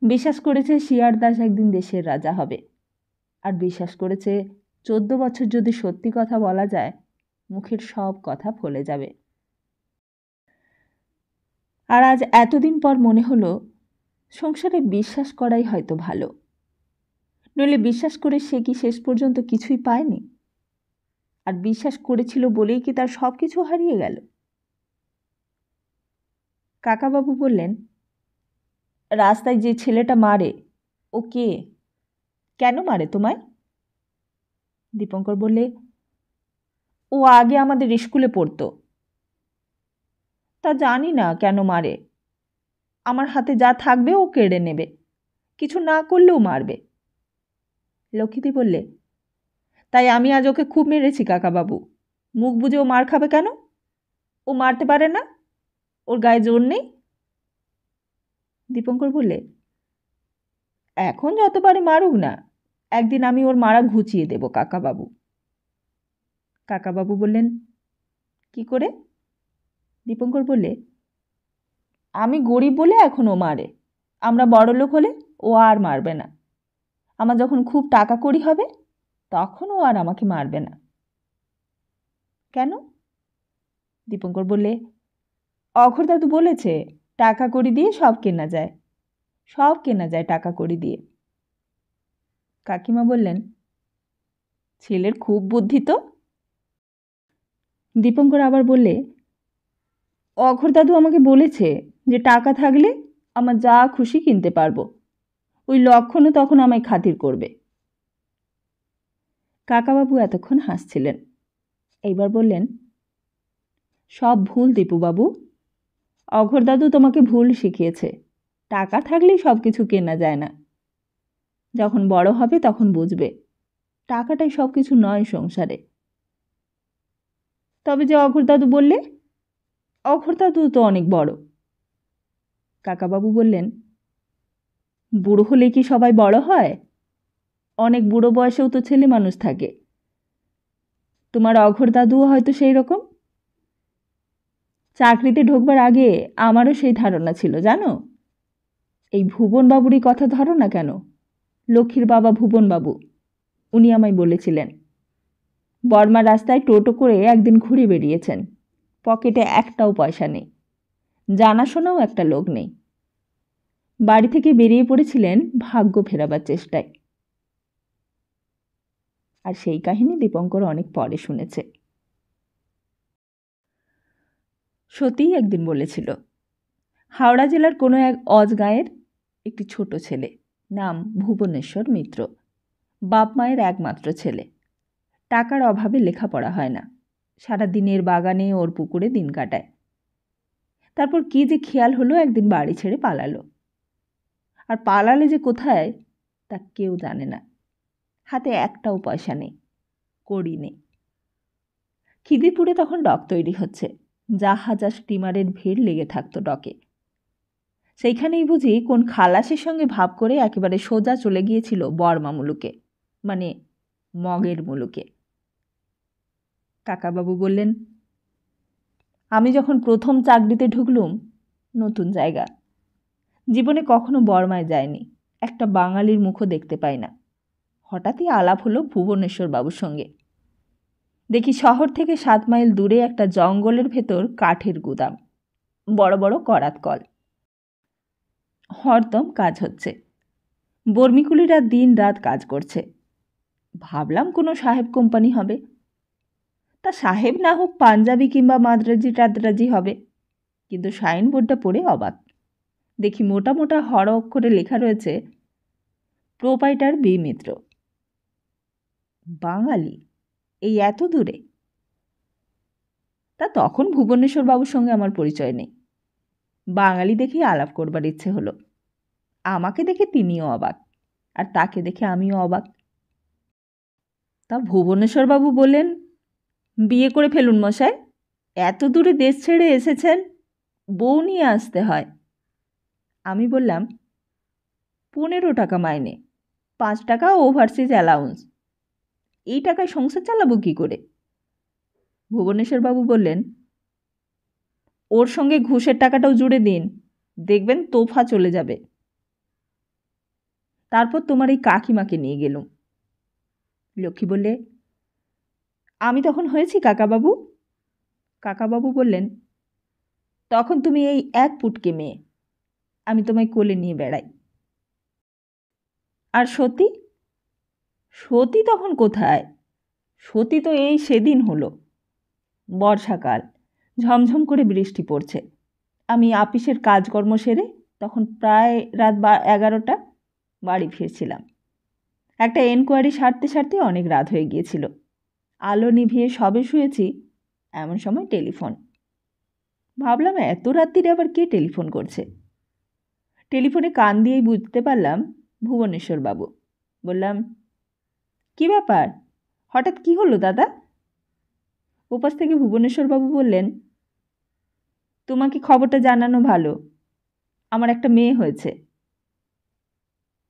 বিশ্বাস করেছে শিয়ার দাস একদিন দেশের রাজা হবে। আর বিশ্বাস করেছে 14 বছর যদি সত্যি কথা বলা যায়, মুখের সব কথা ফলে যাবে। আর আজ এতদিন পর মনে হলো সংসারে বিশ্বাস করাই হয়তো ভালো। নইলে বিশ্বাস করে সে কি শেষ পর্যন্ত কিছুই পায়নি? আর বিশ্বাস করেছিল বলেই কি তার সব কিছু হারিয়ে গেল? কাকাবাবু বললেন, রাস্তায় যে ছেলেটা মারে, ও কে? কেন মারে তোমায়? দীপঙ্কর বললে, ও আগে আমাদের স্কুলে পড়তো। তা জানি না কেন মারে। আমার হাতে যা থাকবে ও কেড়ে নেবে, কিছু না করলেও মারবে। লক্ষ্মীদি বললে, তাই আমি আজ ওকে খুব মেরেছি কাকাবাবু। মুখ বুজে ও মার খাবে কেন? ও মারতে পারে না? ওর গায়ে জোর নেই? দীপঙ্কর বললে, এখন যত পারে মারুক না, একদিন আমি ওর মারা ঘুচিয়ে দেব কাকাবাবু। কাকাবাবু বললেন, কি করে? দীপঙ্কর বললে, আমি গরিব বলে এখন ও মারে, আমরা বড়লোক হলে ও আর মারবে না। আমার যখন খুব টাকা কড়ি হবে তখন ও আর আমাকে মারবে না। কেন? দীপঙ্কর বললে, অঘোর দাদু বলেছে টাকা কড়ি দিয়ে সব কেনা যায়, সব কেনা যায় টাকা কড়ি দিয়ে। কাকিমা বললেন, ছেলের খুব বুদ্ধি তো। দীপঙ্কর আবার বললে, অঘোর দাদু আমাকে বলেছে যে টাকা থাকলে আমার যা খুশি কিনতে পারবো। ওই লক্ষণও তখন আমায় খাতির করবে। কাকাবাবু এতক্ষণ হাসছিলেন, এইবার বললেন, সব ভুল দীপুবাবু। অঘোর দাদু তোমাকে ভুল শিখিয়েছে। টাকা থাকলেই সব কিছু কেনা যায় না। যখন বড় হবে তখন বুঝবে টাকাটাই সব কিছু নয় সংসারে। তবে যে অঘোর দাদু বললে, অঘোর দাদু তো অনেক বড়। কাকাবাবু বললেন, বুড়ো হলে কি সবাই বড় হয়? অনেক বুড়ো বয়সেও তো ছেলে মানুষ থাকে। তোমার অঘোর দাদুও হয়তো সেই রকম। চাকরিতে ঢোকবার আগে আমারও সেই ধারণা ছিল জানো। এই ভুবনবাবুরই কথা ধরো না কেন, লক্ষ্মীর বাবা ভুবনবাবু, উনি আমায় বলেছিলেন। বর্মা রাস্তায় টোটো করে একদিন ঘুরে বেরিয়েছেন, পকেটে একটাও পয়সা নেই, জানাশোনাও একটা লোক নেই। বাড়ি থেকে বেরিয়ে পড়েছিলেন ভাগ্য ফেরাবার চেষ্টায়। আর সেই কাহিনী দীপঙ্কর অনেক পরে শুনেছে। সত্যিই একদিন বলেছিল, হাওড়া জেলার কোনো এক অজগাঁয়ের একটি ছোট ছেলে, নাম ভুবনেশ্বর মিত্র, বাপ মায়ের একমাত্র ছেলে। টাকার অভাবে লেখাপড়া হয় না, সারা দিনের বাগানে ওর পুকুরে দিন কাটায়। তারপর কি যে খেয়াল হলো একদিন বাড়ি ছেড়ে পালালো। আর পালালে যে কোথায় তা কেউ জানে না। হাতে একটাও পয়সা নেই, কড়ি নেই। খিদিরপুরে তখন ডক তৈরি হচ্ছে, জাহাজ আর স্টিমারের ভিড় লেগে থাকতো ডকে। সেইখানেই বুঝি কোন খালাসের সঙ্গে ভাব করে একেবারে সোজা চলে গিয়েছিল বর্মা মুলুকে, মানে মগের মুলুকে। কাকাবাবু বললেন, আমি যখন প্রথম চাকরিতে ঢুকলুম, নতুন জায়গা, জীবনে কখনো বর্মায় যায়নি, একটা বাঙালির মুখও দেখতে পাই না। হঠাৎই আলাপ হলো ভুবনেশ্বর বাবুর সঙ্গে। দেখি শহর থেকে 7 মাইল দূরে একটা জঙ্গলের ভেতর কাঠের গুদাম, বড় বড় করাত কল, হরদম কাজ হচ্ছে। বর্মিকুলিরা দিন রাত কাজ করছে। ভাবলাম কোনো সাহেব কোম্পানি হবে। তা সাহেব না হোক পাঞ্জাবি কিংবা মাদ্রাজি টাদ্রাজি হবে। কিন্তু সাইনবোর্ডটা পড়ে অবাক। দেখি মোটা মোটা হর অক্ষরে লেখা রয়েছে, প্রোপাইটার বি মিত্র। বাঙালি, এই এত দূরে! তা তখন ভুবনেশ্বর বাবুর সঙ্গে আমার পরিচয় নেই। বাঙালি দেখে আলাপ করবার ইচ্ছে হলো। আমাকে দেখে তিনিও অবাক, আর তাকে দেখে আমিও অবাক। তা ভুবনেশ্বর বাবু বললেন, বিয়ে করে ফেলুন মশাই, এত দূরে দেশ ছেড়ে এসেছেন, বউ নিয়ে আসতে হয়। আমি বললাম, 15 টাকা মাইনে, 5 টাকা ওভারসিজ অ্যালাউন্স, এই টাকায় সংসার চালাবো কী করে? ভুবনেশ্বর বাবু বললেন, ওর সঙ্গে ঘুষের টাকাটাও জুড়ে দিন, দেখবেন তোফা চলে যাবে। তারপর তোমার এই কাকিমাকে নিয়ে গেলুম। লক্ষ্মী বললে, আমি তখন হয়েছি কাকাবাবু? কাকাবাবু বললেন, তখন তুমি এই 1 পুটকে মেয়ে, আমি তোমায় কোলে নিয়ে বেড়াই। আর সতী? সতী তখন কোথায়? সতী তো এই সেদিন হলো। বর্ষাকাল, ঝমঝম করে বৃষ্টি পড়ছে। আমি আপিসের কাজকর্ম সেরে তখন প্রায় রাত 11টা বাড়ি ফিরছিলাম। একটা এনকোয়ারি সারতে সারতে অনেক রাত হয়ে গিয়েছিল। আলো নিভিয়ে সবে শুয়েছি, এমন সময় টেলিফোন। ভাবলাম এত রাত্রিরে আবার কে টেলিফোন করছে। টেলিফোনে কান দিয়েই বুঝতে পারলাম ভুবনেশ্বর বাবু। বললাম, কি ব্যাপার, হঠাৎ কি হলো দাদা? ওপাশ থেকে ভুবনেশ্বর বাবু বললেন, তোমাকে খবরটা জানানো ভালো, আমার একটা মেয়ে হয়েছে।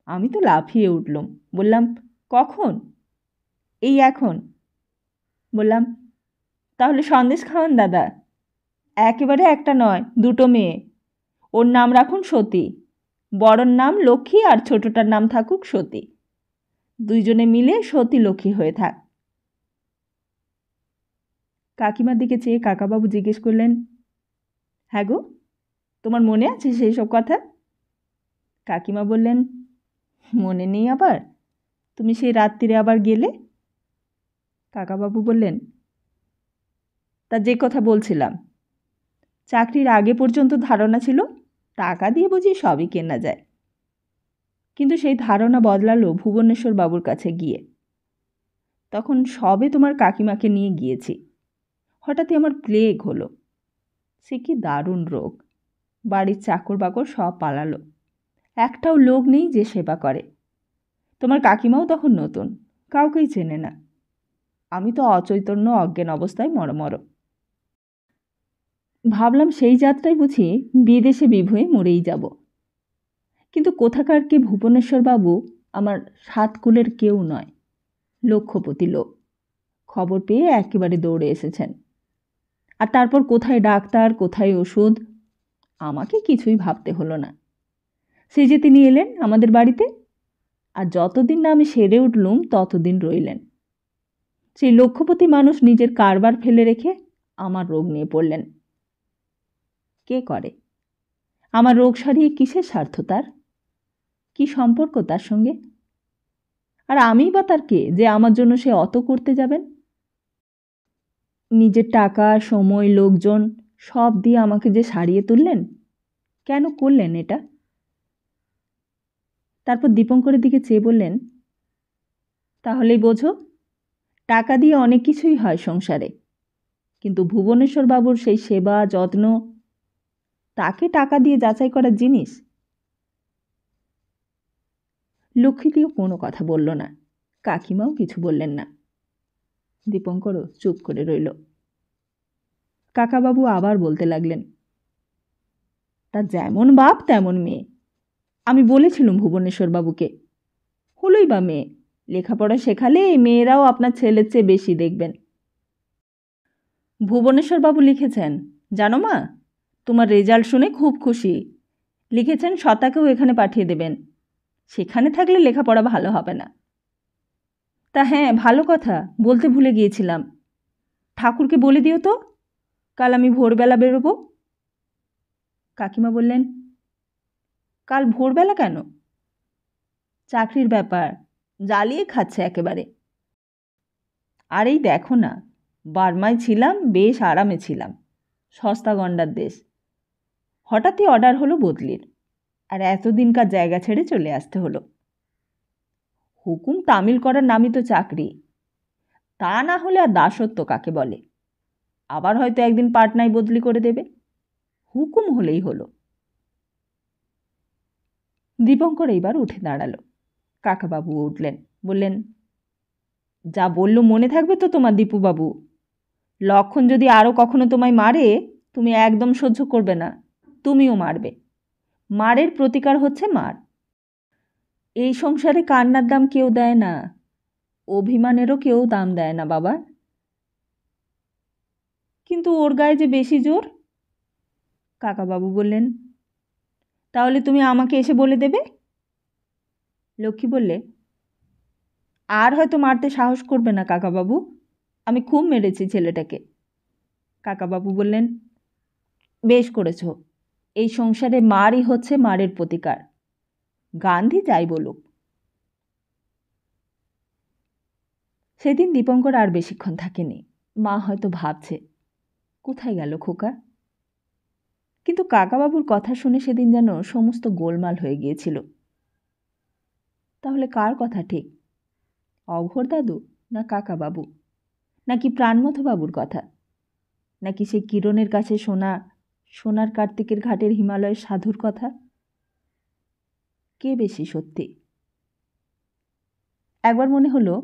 আমি তো লাফিয়ে উঠলাম। বললাম, কখন? এই এখন। বললাম, তাহলে সন্দেশ খাওয়ান দাদা। একেবারে একটা নয়, দুটো মেয়ে। ওর নাম রাখুন সতী, বড়র নাম লক্ষ্মী আর ছোটটার নাম থাকুক সতী। দুইজনে মিলে সতী লক্ষ্মী হয়ে থাক। কাকিমার দিকে চেয়ে কাকাবাবু জিজ্ঞেস করলেন, হ্যাঁ গো, তোমার মনে আছে সেই সব কথা? কাকিমা বললেন, মনে নেই আবার? তুমি সেই রাত্রিরে আবার গেলে। কাকাবাবু বললেন, তা যে কথা বলছিলাম, চাকরির আগে পর্যন্ত ধারণা ছিল টাকা দিয়ে বুঝি সবই কেনা যায়। কিন্তু সেই ধারণা বদলালো ভুবনেশ্বর বাবুর কাছে গিয়ে। তখন সবে তোমার কাকিমাকে নিয়ে গিয়েছি। হঠাৎই আমার প্লেগ হলো। সে কি দারুণ রোগ! বাড়ির চাকর বাকর সব পালালো, একটাও লোক নেই যে সেবা করে। তোমার কাকিমাও তখন নতুন, কাউকেই চেনে না। আমি তো অচৈতন্য অজ্ঞান অবস্থায় মরমর। ভাবলাম সেই যাত্রায় বুঝি বিদেশে বিভয়ে মরেই যাব। কিন্তু কোথাকার কে ভুবনেশ্বর বাবু আমার সাত কুলের কেউ নয়, লক্ষপতি লোক। খবর পেয়ে একেবারে দৌড়ে এসেছেন। আর তারপর কোথায় ডাক্তার, কোথায় ওষুধ, আমাকে কিছুই ভাবতে হলো না। সেই যে তিনি এলেন আমাদের বাড়িতে, আর যতদিন না আমি সেরে উঠলুম ততদিন রইলেন। সেই লক্ষপতি মানুষ নিজের কারবার ফেলে রেখে আমার রোগ নিয়ে পড়লেন। কে করে? আমার রোগ সারিয়ে কিসের স্বার্থ তার? কি সম্পর্ক তার সঙ্গে? আর আমিই বা তার কে যে আমার জন্য সে অত করতে যাবেন? নিজের টাকা, সময়, লোকজন সব দিয়ে আমাকে যে সারিয়ে তুললেন, কেন করলেন এটা? তারপর দীপঙ্করের দিকে চেয়ে বললেন, তাহলেই বোঝো, টাকা দিয়ে অনেক কিছুই হয় সংসারে, কিন্তু ভুবনেশ্বর বাবুর সেই সেবা যত্ন, তাকে টাকা দিয়ে যাচাই করার জিনিস? লক্ষ্মীটিও কোনো কথা বলল না, কাকিমাও কিছু বললেন না। দীপঙ্করও চুপ করে রইল। কাকাবাবু আবার বলতে লাগলেন, তা যেমন বাপ তেমন মেয়ে। আমি বলেছিলুম ভুবনেশ্বর বাবুকে, হলোই বা মেয়ে, লেখাপড়া শেখালে এই মেয়েরাও আপনার ছেলের চেয়ে বেশি দেখবেন। ভুবনেশ্বর বাবু লিখেছেন, জানো মা, তোমার রেজাল্ট শুনে খুব খুশি। লিখেছেন শতাকেও এখানে পাঠিয়ে দেবেন, সেখানে থাকলে লেখাপড়া ভালো হবে না। তা হ্যাঁ, ভালো কথা, বলতে ভুলে গিয়েছিলাম। ঠাকুরকে বলে দিও তো, কাল আমি ভোরবেলা বেরোবো। কাকিমা বললেন, কাল ভোরবেলা কেন? চাকরির ব্যাপার, জ্বালিয়ে খাচ্ছে একেবারে। আর এই দেখো না, বার্মায় ছিলাম, বেশ আরামে ছিলাম, সস্তা গন্ডার দেশ। হঠাৎই অর্ডার হলো বদলির, আর এতদিনকার জায়গা ছেড়ে চলে আসতে হলো। হুকুম তামিল করার নামই তো চাকরি, তা না হলে আর দাসত্ব কাকে বলে? আবার হয়তো একদিন পাটনায় বদলি করে দেবে, হুকুম হলেই হলো। দীপঙ্কর এইবার উঠে দাঁড়ালো। কাকাবাবু উঠলেন, বললেন, যা বললো মনে থাকবে তো তোমার দীপুবাবু? লক্ষণ যদি আরও কখনো তোমায় মারে, তুমি একদম সহ্য করবে না, তুমিও মারবে। মারের প্রতিকার হচ্ছে মার। এই সংসারে কান্নার দাম কেউ দেয় না, অভিমানেরও কেউ দাম দেয় না বাবা। কিন্তু ওর গায়ে যে বেশি জোর। কাকাবাবু বললেন, তাহলে তুমি আমাকে এসে বলে দেবে। লক্ষ্মী বললে, আর হয়তো মারতে সাহস করবে না কাকাবাবু, আমি খুব মেরেছি ছেলেটাকে। কাকাবাবু বললেন, বেশ করেছ, এই সংসারে মারই হচ্ছে মারের প্রতিকার, গান্ধী যাই বলুক। সেদিন দীপঙ্কর আর বেশিক্ষণ থাকেনি। মা হয়তো ভাবছে, কোথায় গেল খোকা? কিন্তু কাকাবাবুর কথা শুনে সেদিন যেন সমস্ত গোলমাল হয়ে গিয়েছিল। তাহলে কার কথা ঠিক? অঘোর দাদু না কাকাবাবু, নাকি প্রাণমথবাবুর কথা, নাকি সেই কিরণের কাছে শোনা সোনার কার্তিকের ঘাটের হিমালয়ের সাধুর কথা? কে বেশি সত্যি? একবার মনে হলো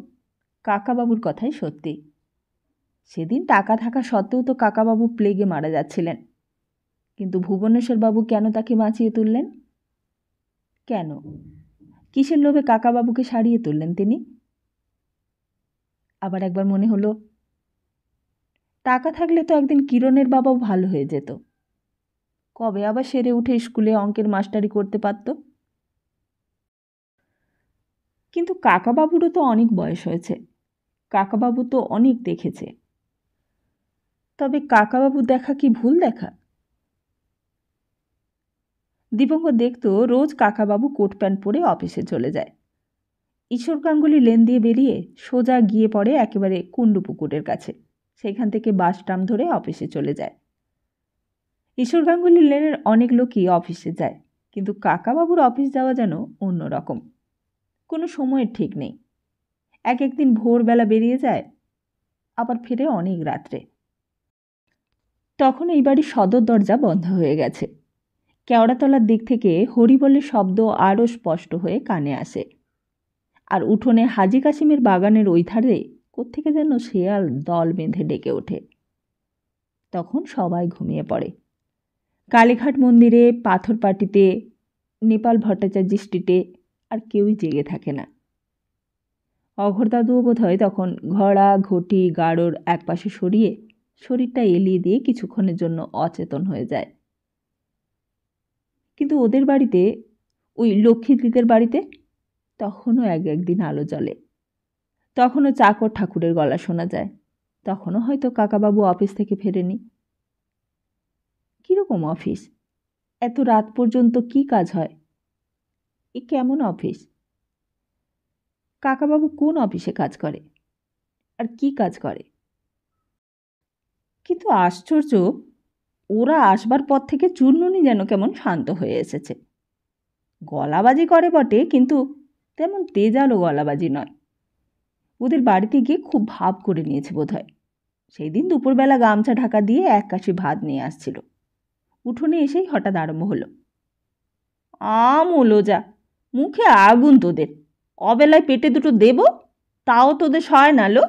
কাকাবাবুর কথাই সত্যি। সেদিন টাকা থাকা সত্ত্বেও তো কাকাবাবু প্লেগে মারা যাচ্ছিলেন, কিন্তু ভুবনেশ্বরবাবু কেন তাকে বাঁচিয়ে তুললেন? কেন? কিসের লোভে কাকাবাবুকে সারিয়ে তুললেন তিনি? আবার একবার মনে হলো টাকা থাকলে তো একদিন কিরণের বাবাও ভালো হয়ে যেত, কবে আবার সেরে উঠে স্কুলে অঙ্কের মাস্টারি করতে পারত। কিন্তু কাকাবাবুরও তো অনেক বয়স হয়েছে, কাকাবাবু তো অনেক দেখেছে। তবে কাকাবাবু দেখা কি ভুল দেখা? দীপঙ্কর দেখত রোজ কাকাবাবু কোট প্যান্ট পরে অফিসে চলে যায়। ঈশ্বর গাঙ্গুলি লেন দিয়ে বেরিয়ে সোজা গিয়ে পড়ে একেবারে কুণ্ডু পুকুরের কাছে, সেখান থেকে বাস ট্রাম ধরে অফিসে চলে যায়। ঈশ্বর গাঙ্গুলি লেনের অনেক লোকই অফিসে যায়, কিন্তু কাকাবাবুর অফিস যাওয়া যেন অন্যরকম, কোনো সময়ের ঠিক নেই। এক একদিন ভোরবেলা বেরিয়ে যায়, আবার ফিরে অনেক রাত্রে। তখন এই বাড়ির সদর দরজা বন্ধ হয়ে গেছে। কেওড়াতলার দিক থেকে হরিবলের শব্দ আরও স্পষ্ট হয়ে কানে আসে, আর উঠোনে হাজি কাশিমের বাগানের ওই ধারে কোত্থেকে যেন শেয়াল দল বেঁধে ডেকে ওঠে। তখন সবাই ঘুমিয়ে পড়ে। কালীঘাট মন্দিরে, পাথরপাটিতে, নেপাল ভট্টাচার্য স্ট্রিটে আর কেউই জেগে থাকে না। অঘোরদাদুও বোধ হয় তখন ঘোড়া ঘটি গাড়োর একপাশে সরিয়ে শরীরটা এলিয়ে দিয়ে কিছুক্ষণের জন্য অচেতন হয়ে যায়। কিন্তু ওদের বাড়িতে, ওই লক্ষ্মীদিদের বাড়িতে, তখনও একদিন আলো জ্বলে, তখনও চাকর ঠাকুরের গলা শোনা যায়, তখনও হয়তো কাকাবাবু অফিস থেকে ফেরেনি। কীরকম অফিস? এত রাত পর্যন্ত কি কাজ হয়? এ কেমন অফিস? কাকাবাবু কোন অফিসে কাজ করে আর কি কাজ করে? কিন্তু আশ্চর্য, ওরা আসবার পর থেকে চূর্ণনি যেন কেমন শান্ত হয়ে এসেছে। গলাবাজি করে বটে, কিন্তু তেমন তেজালো গলাবাজি নয়। ওদের বাড়িতে গিয়ে খুব ভাব করে নিয়েছে বোধহয়। সেই দিন দুপুরবেলা গামছা ঢাকা দিয়ে এক কাশি ভাত নিয়ে আসছিল। উঠোনে এসেই হঠাৎ আরম্ভ হলো, আমলো যা, মুখে আগুন তোদের, অবেলায় পেটে দুটো দেব, তাও তোদের সয় না লো।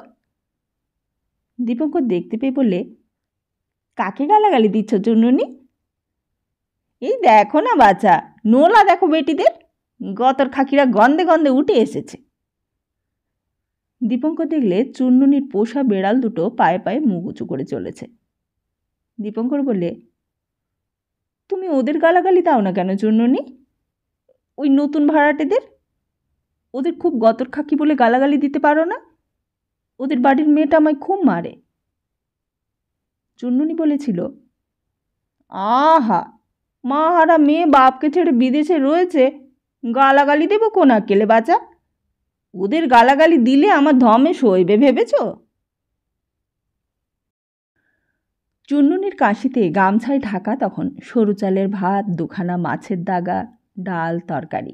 দীপঙ্কর দেখতে পেয়ে বললে, কাকে গালাগালি দিচ্ছ চুন্নুনি? এই দেখো না বাচ্চা, নোলা দেখো বেটিদের, গতর খাকিরা গন্ধে গন্ধে উঠে এসেছে। দীপঙ্কর দেখলে চুন্নুনির পোষা বেড়াল দুটো পায়ে পায়ে মুখ উঁচু করে চলেছে। দীপঙ্কর বললে, তুমি ওদের গালাগালি দাও না কেন চুন্নুনি? ওই নতুন ভাড়াটেদের, ওদের খুব গতর খাকি বলে গালাগালি দিতে পারো না? ওদের বাড়ির মেয়েটা আমায় খুব মারে। চুন্নুনি বলেছিল, আহা, মা হারা মেয়ে বাপকে ছেড়ে বিদেশে রয়েছে, গালাগালি দেবো কোন আকেলে বাচ্চা? ওদের গালাগালি দিলে আমার ধমে সইবে ভেবেছ? চুন্নুনির কাশিতে গামছায় ঢাকা তখন সরু চালের ভাত, দুখানা মাছের দাগা, ডাল, তরকারি।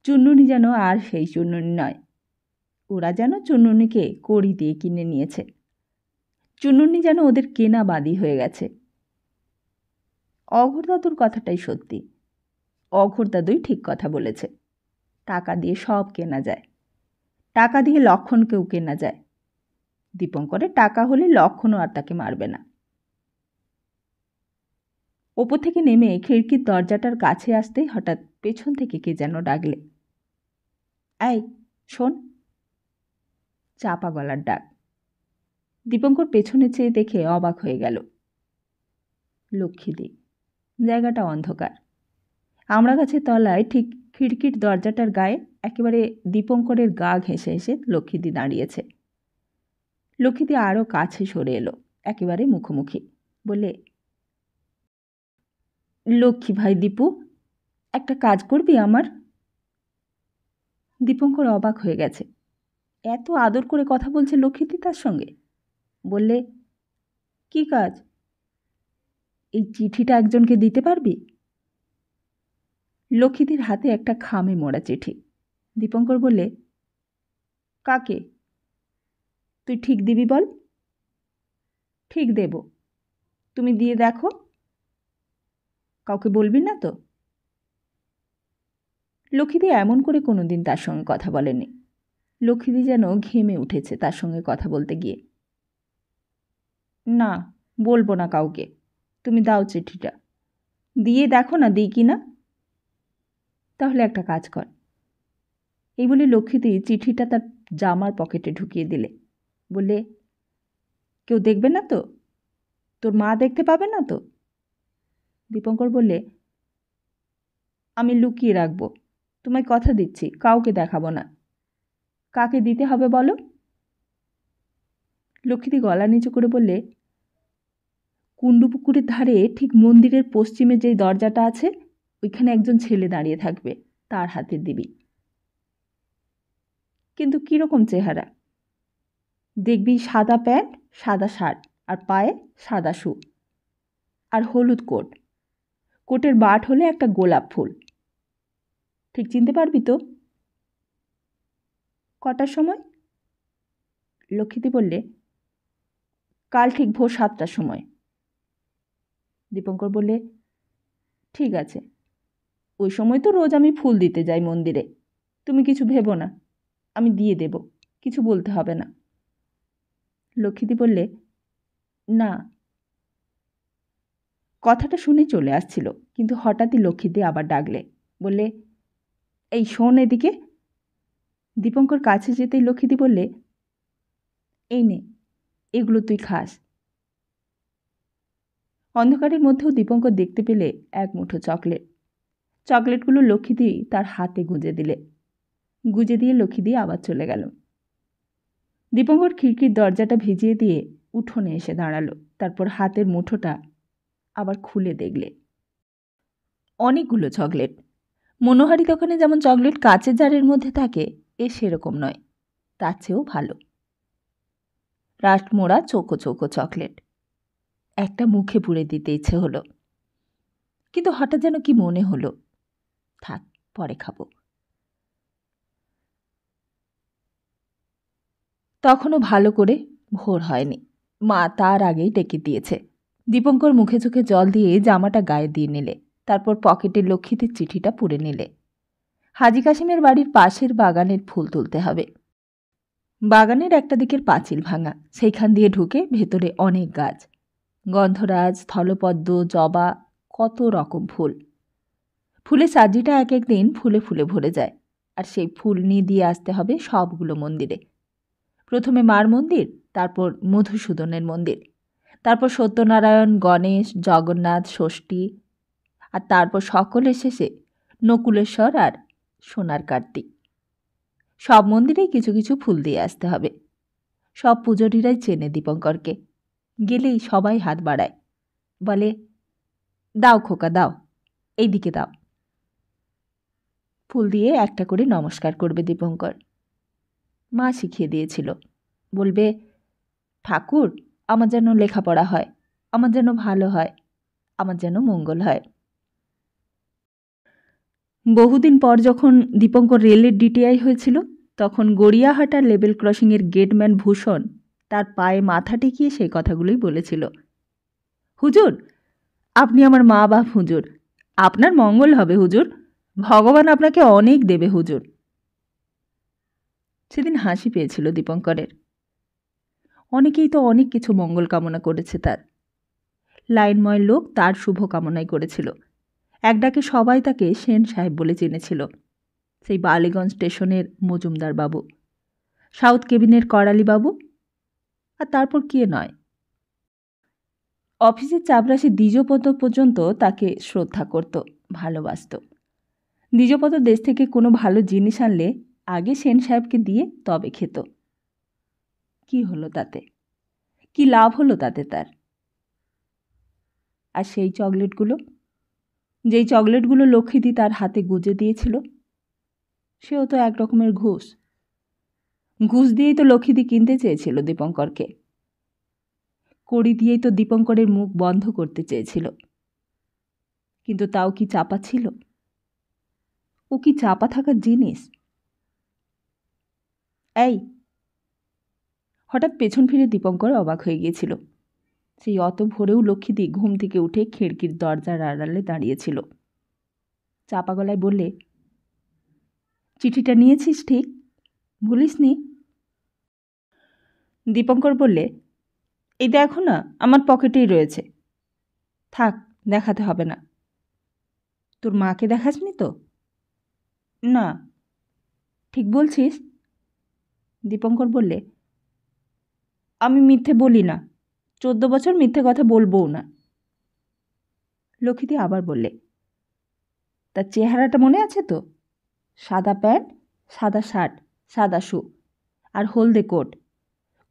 চুন্নুনি যেন আর সেই চুন্নুনি নয়। ওরা যেন চুন্নুনিকে কড়ি দিয়ে কিনে নিয়েছে। চুন্নুনি যেন ওদের কেনা বাদী হয়ে গেছে। অঘোরদাদুর কথাটাই সত্যি। অঘোরদাদুই ঠিক কথা বলেছে। টাকা দিয়ে সব কেনা যায়। টাকা দিয়ে লক্ষণকেও কেনা যায়। দীপঙ্করের টাকা হলে লক্ষণও আর তাকে মারবে না। ওপর থেকে নেমে খিড়কির দরজাটার কাছে আসতেই হঠাৎ পেছন থেকে কে যেন ডাকলে, এই শোন। চাপা গলার ডাক। দীপঙ্কর পেছনে চেয়ে দেখে অবাক হয়ে গেল। লক্ষ্মীদি। জায়গাটা অন্ধকার। আমড়া গাছের তলায় ঠিক খিড়কির দরজাটার গায়ে একেবারে দীপঙ্করের গা ঘেঁষে এসে লক্ষ্মীদি দাঁড়িয়েছে। লক্ষ্মীদি আরও কাছে সরে এলো, একেবারে মুখোমুখি। বলে, লক্ষ্মী ভাই দীপু, একটা কাজ করবি আমার? দীপঙ্কর অবাক হয়ে গেছে। এত আদর করে কথা বলছে লক্ষ্মীদি তার সঙ্গে। বললে, কি কাজ? এই চিঠিটা একজনকে দিতে পারবি? লক্ষ্মীদির হাতে একটা খামে মোড়া চিঠি। দীপঙ্কর বললে, কাকে? তুই ঠিক দিবি বল। ঠিক দেব, তুমি দিয়ে দেখো। কাউকে বলবি না তো? লক্ষ্মীদি এমন করে কোনোদিন তার সঙ্গে কথা বলেনি। লক্ষ্মীদি যেন ঘেমে উঠেছে তার সঙ্গে কথা বলতে গিয়ে। না, বলবো না কাউকে। তুমি দাও চিঠিটা। দিয়ে দেখো না দিই কি না। তাহলে একটা কাজ কর। এই বলে লক্ষ্মীদি চিঠিটা তার জামার পকেটে ঢুকিয়ে দিলে। বললে, কেউ দেখবে না তো? তোর মা দেখতে পাবে না তো? দীপঙ্কর বললে, আমি লুকিয়ে রাখবো। তোমায় কথা দিচ্ছি, কাউকে দেখাবো না। কাকে দিতে হবে বলো? লক্ষ্মীদি গলা নিচু করে বললে, কুণ্ডু পুকুরের ধারে ঠিক মন্দিরের পশ্চিমে যেই দরজাটা আছে ওইখানে একজন ছেলে দাঁড়িয়ে থাকবে, তার হাতে দিবি। কিন্তু কীরকম চেহারা? দেখবি সাদা প্যান্ট, সাদা শার্ট, আর পায়ে সাদা শু, আর হলুদ কোট। কোটের বাট হলে একটা গোলাপ ফুল। ঠিক চিনতে পারবি তো? কটার সময়? লক্ষ্মীদি বললে, কাল ঠিক ভোর 7টার সময়। দীপঙ্কর বললে, ঠিক আছে, ওই সময় তো রোজ আমি ফুল দিতে যাই মন্দিরে। তুমি কিছু ভেবো না, আমি দিয়ে দেব, কিছু বলতে হবে না। লক্ষ্মীদি বললে, না। কথাটা শুনে চলে আসছিল, কিন্তু হঠাৎই লক্ষ্মীদি আবার ডাকলে। বললে, এই শোন এদিকে। দীপঙ্কর কাছে যেতেই লক্ষ্মীদি বললে, এই নে, এগুলো তুই খাস। অন্ধকারের মধ্যেও দীপঙ্কর দেখতে পেলে এক মুঠো চকলেট। চকলেটগুলো লক্ষ্মীদি তার হাতে গুঁজে দিলে। গুঁজে দিয়ে লক্ষ্মীদি আবার চলে গেল। দীপঙ্কর খিড়কির দরজাটা ভিজিয়ে দিয়ে উঠোনে এসে দাঁড়ালো। তারপর হাতের মুঠোটা আবার খুলে দেখলে অনেকগুলো চকলেট। মনোহারি দোকানে যেমন চকলেট কাচের জারের মধ্যে থাকে, এ সেরকম নয়, তার চেয়েও ভালো। রাষ্টমোড়া চোখো চোখো চকলেট। একটা মুখে পুড়ে দিতে ইচ্ছে হলো, কিন্তু হঠাৎ যেন কি মনে হলো, থাক, পরে খাবো। তখনও ভালো করে ভোর হয়নি। মা তার আগেই ডেকে দিয়েছে। দীপঙ্কর মুখে চোখে জল দিয়ে জামাটা গায়ে দিয়ে নিলে। তারপর পকেটে লক্ষ্মীদের চিঠিটা পুরে নিলে। হাজি কাশিমের বাড়ির পাশের বাগানের ফুল তুলতে হবে। বাগানের একটা দিকের পাঁচিল ভাঙা, সেইখান দিয়ে ঢুকে ভেতরে অনেক গাছ। গন্ধরাজ, স্থলপদ্ম, জবা, কত রকম ফুল। ফুলের সাজিটা এক একদিন ফুলে ফুলে ভরে যায়, আর সেই ফুল নিয়ে দিয়ে আসতে হবে সবগুলো মন্দিরে। প্রথমে মার মন্দির, তারপর মধুসূদনের মন্দির, তারপর সত্যনারায়ণ, গণেশ, জগন্নাথ, ষষ্ঠী, আর তারপর সকলের শেষে নকুলেশ্বর আর সোনার কার্তিক। সব মন্দিরেই কিছু কিছু ফুল দিয়ে আসতে হবে। সব পূজারীরাই চেনে দীপঙ্করকে। গেলেই সবাই হাত বাড়ায়, বলে, দাও খোকা দাও, এইদিকে দাও। ফুল দিয়ে একটা করে নমস্কার করবে দীপঙ্কর। মা শিখিয়ে দিয়েছিল, বলবে, ঠাকুর, আমার যেন লেখাপড়া হয়, আমার যেন ভালো হয়, আমার যেন মঙ্গল হয়। বহুদিন পর যখন দীপঙ্কর রেলের ডিটিআই হয়েছিল, তখন গড়িয়াহাটা লেভেল ক্রসিংয়ের গেটম্যান ভূষণ তার পায়ে মাথা ঠেকিয়ে সেই কথাগুলোই বলেছিল। হুজুর, আপনি আমার মা বাপ হুজুর, আপনার মঙ্গল হবে হুজুর, ভগবান আপনাকে অনেক দেবে হুজুর। সেদিন হাসি পেয়েছিল দীপঙ্করের। অনেকেই তো অনেক কিছু মঙ্গল কামনা করেছে তার। লাইনময় লোক তার শুভ কামনাই করেছিল। এক ডাকে সবাই তাকে সেন সাহেব বলে চিনেছিল। সেই বালিগঞ্জ স্টেশনের মজুমদার বাবু, সাউথ কেবিনের করালি বাবু, আর তারপর কে নয়। অফিসের চাপরাশি দ্বিজপদ পর্যন্ত তাকে শ্রদ্ধা করত, ভালোবাসত। দ্বিজপদ দেশ থেকে কোনো ভালো জিনিস আনলে আগে সেন সাহেবকে দিয়ে তবে খেত। কি হলো তাতে? কি লাভ হলো তাতে তার? আর সেই চকলেটগুলো, যেই চকলেটগুলো লক্ষ্মীদি তার হাতে গুজে দিয়েছিল, সেও তো এক রকমের ঘুষ। ঘুষ দিয়েই তো লক্ষ্মীদি কিনতে চেয়েছিল দীপঙ্করকে। কড়ি দিয়েই তো দীপঙ্করের মুখ বন্ধ করতে চেয়েছিল। কিন্তু তাও কি চাপা ছিল? ও কি চাপা থাকার জিনিস? এই, হঠাৎ পেছন ফিরে দীপঙ্কর অবাক হয়ে গিয়েছিল। সেই অত ভোরেও লক্ষ্মীদি ঘুম থেকে উঠে খিড়কির দরজার আড়ালে দাঁড়িয়েছিল। চাপা গলায় বললে, চিঠিটা নিয়েছিস ঠিক? ভুলিসনি? দীপঙ্কর বললে, এই দেখো না, আমার পকেটেই রয়েছে। থাক, দেখাতে হবে না। তোর মাকে দেখাসনি তো? না। ঠিক বলছিস? দীপঙ্কর বললে, আমি মিথ্যে বলি না, 14 বছর মিথ্যে কথা বলবও না। লক্ষ্মীদি আবার বললে, তার চেহারাটা মনে আছে তো? সাদা প্যান্ট, সাদা শার্ট, সাদা শু আর হলদে কোট,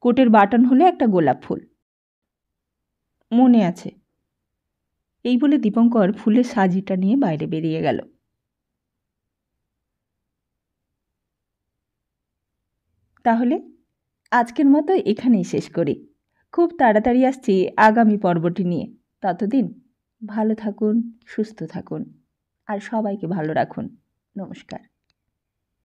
কোটের বাটন হলে একটা গোলাপ ফুল। মনে আছে। এই বলে দীপঙ্কর ফুলের সাজিটা নিয়ে বাইরে বেরিয়ে গেল। তাহলে আজকের মতো এখানেই শেষ করি। খুব তাড়াতাড়ি আসছি আগামী পর্বটি নিয়ে। ততদিন ভালো থাকুন, সুস্থ থাকুন আর সবাইকে ভালো রাখুন। নমস্কার।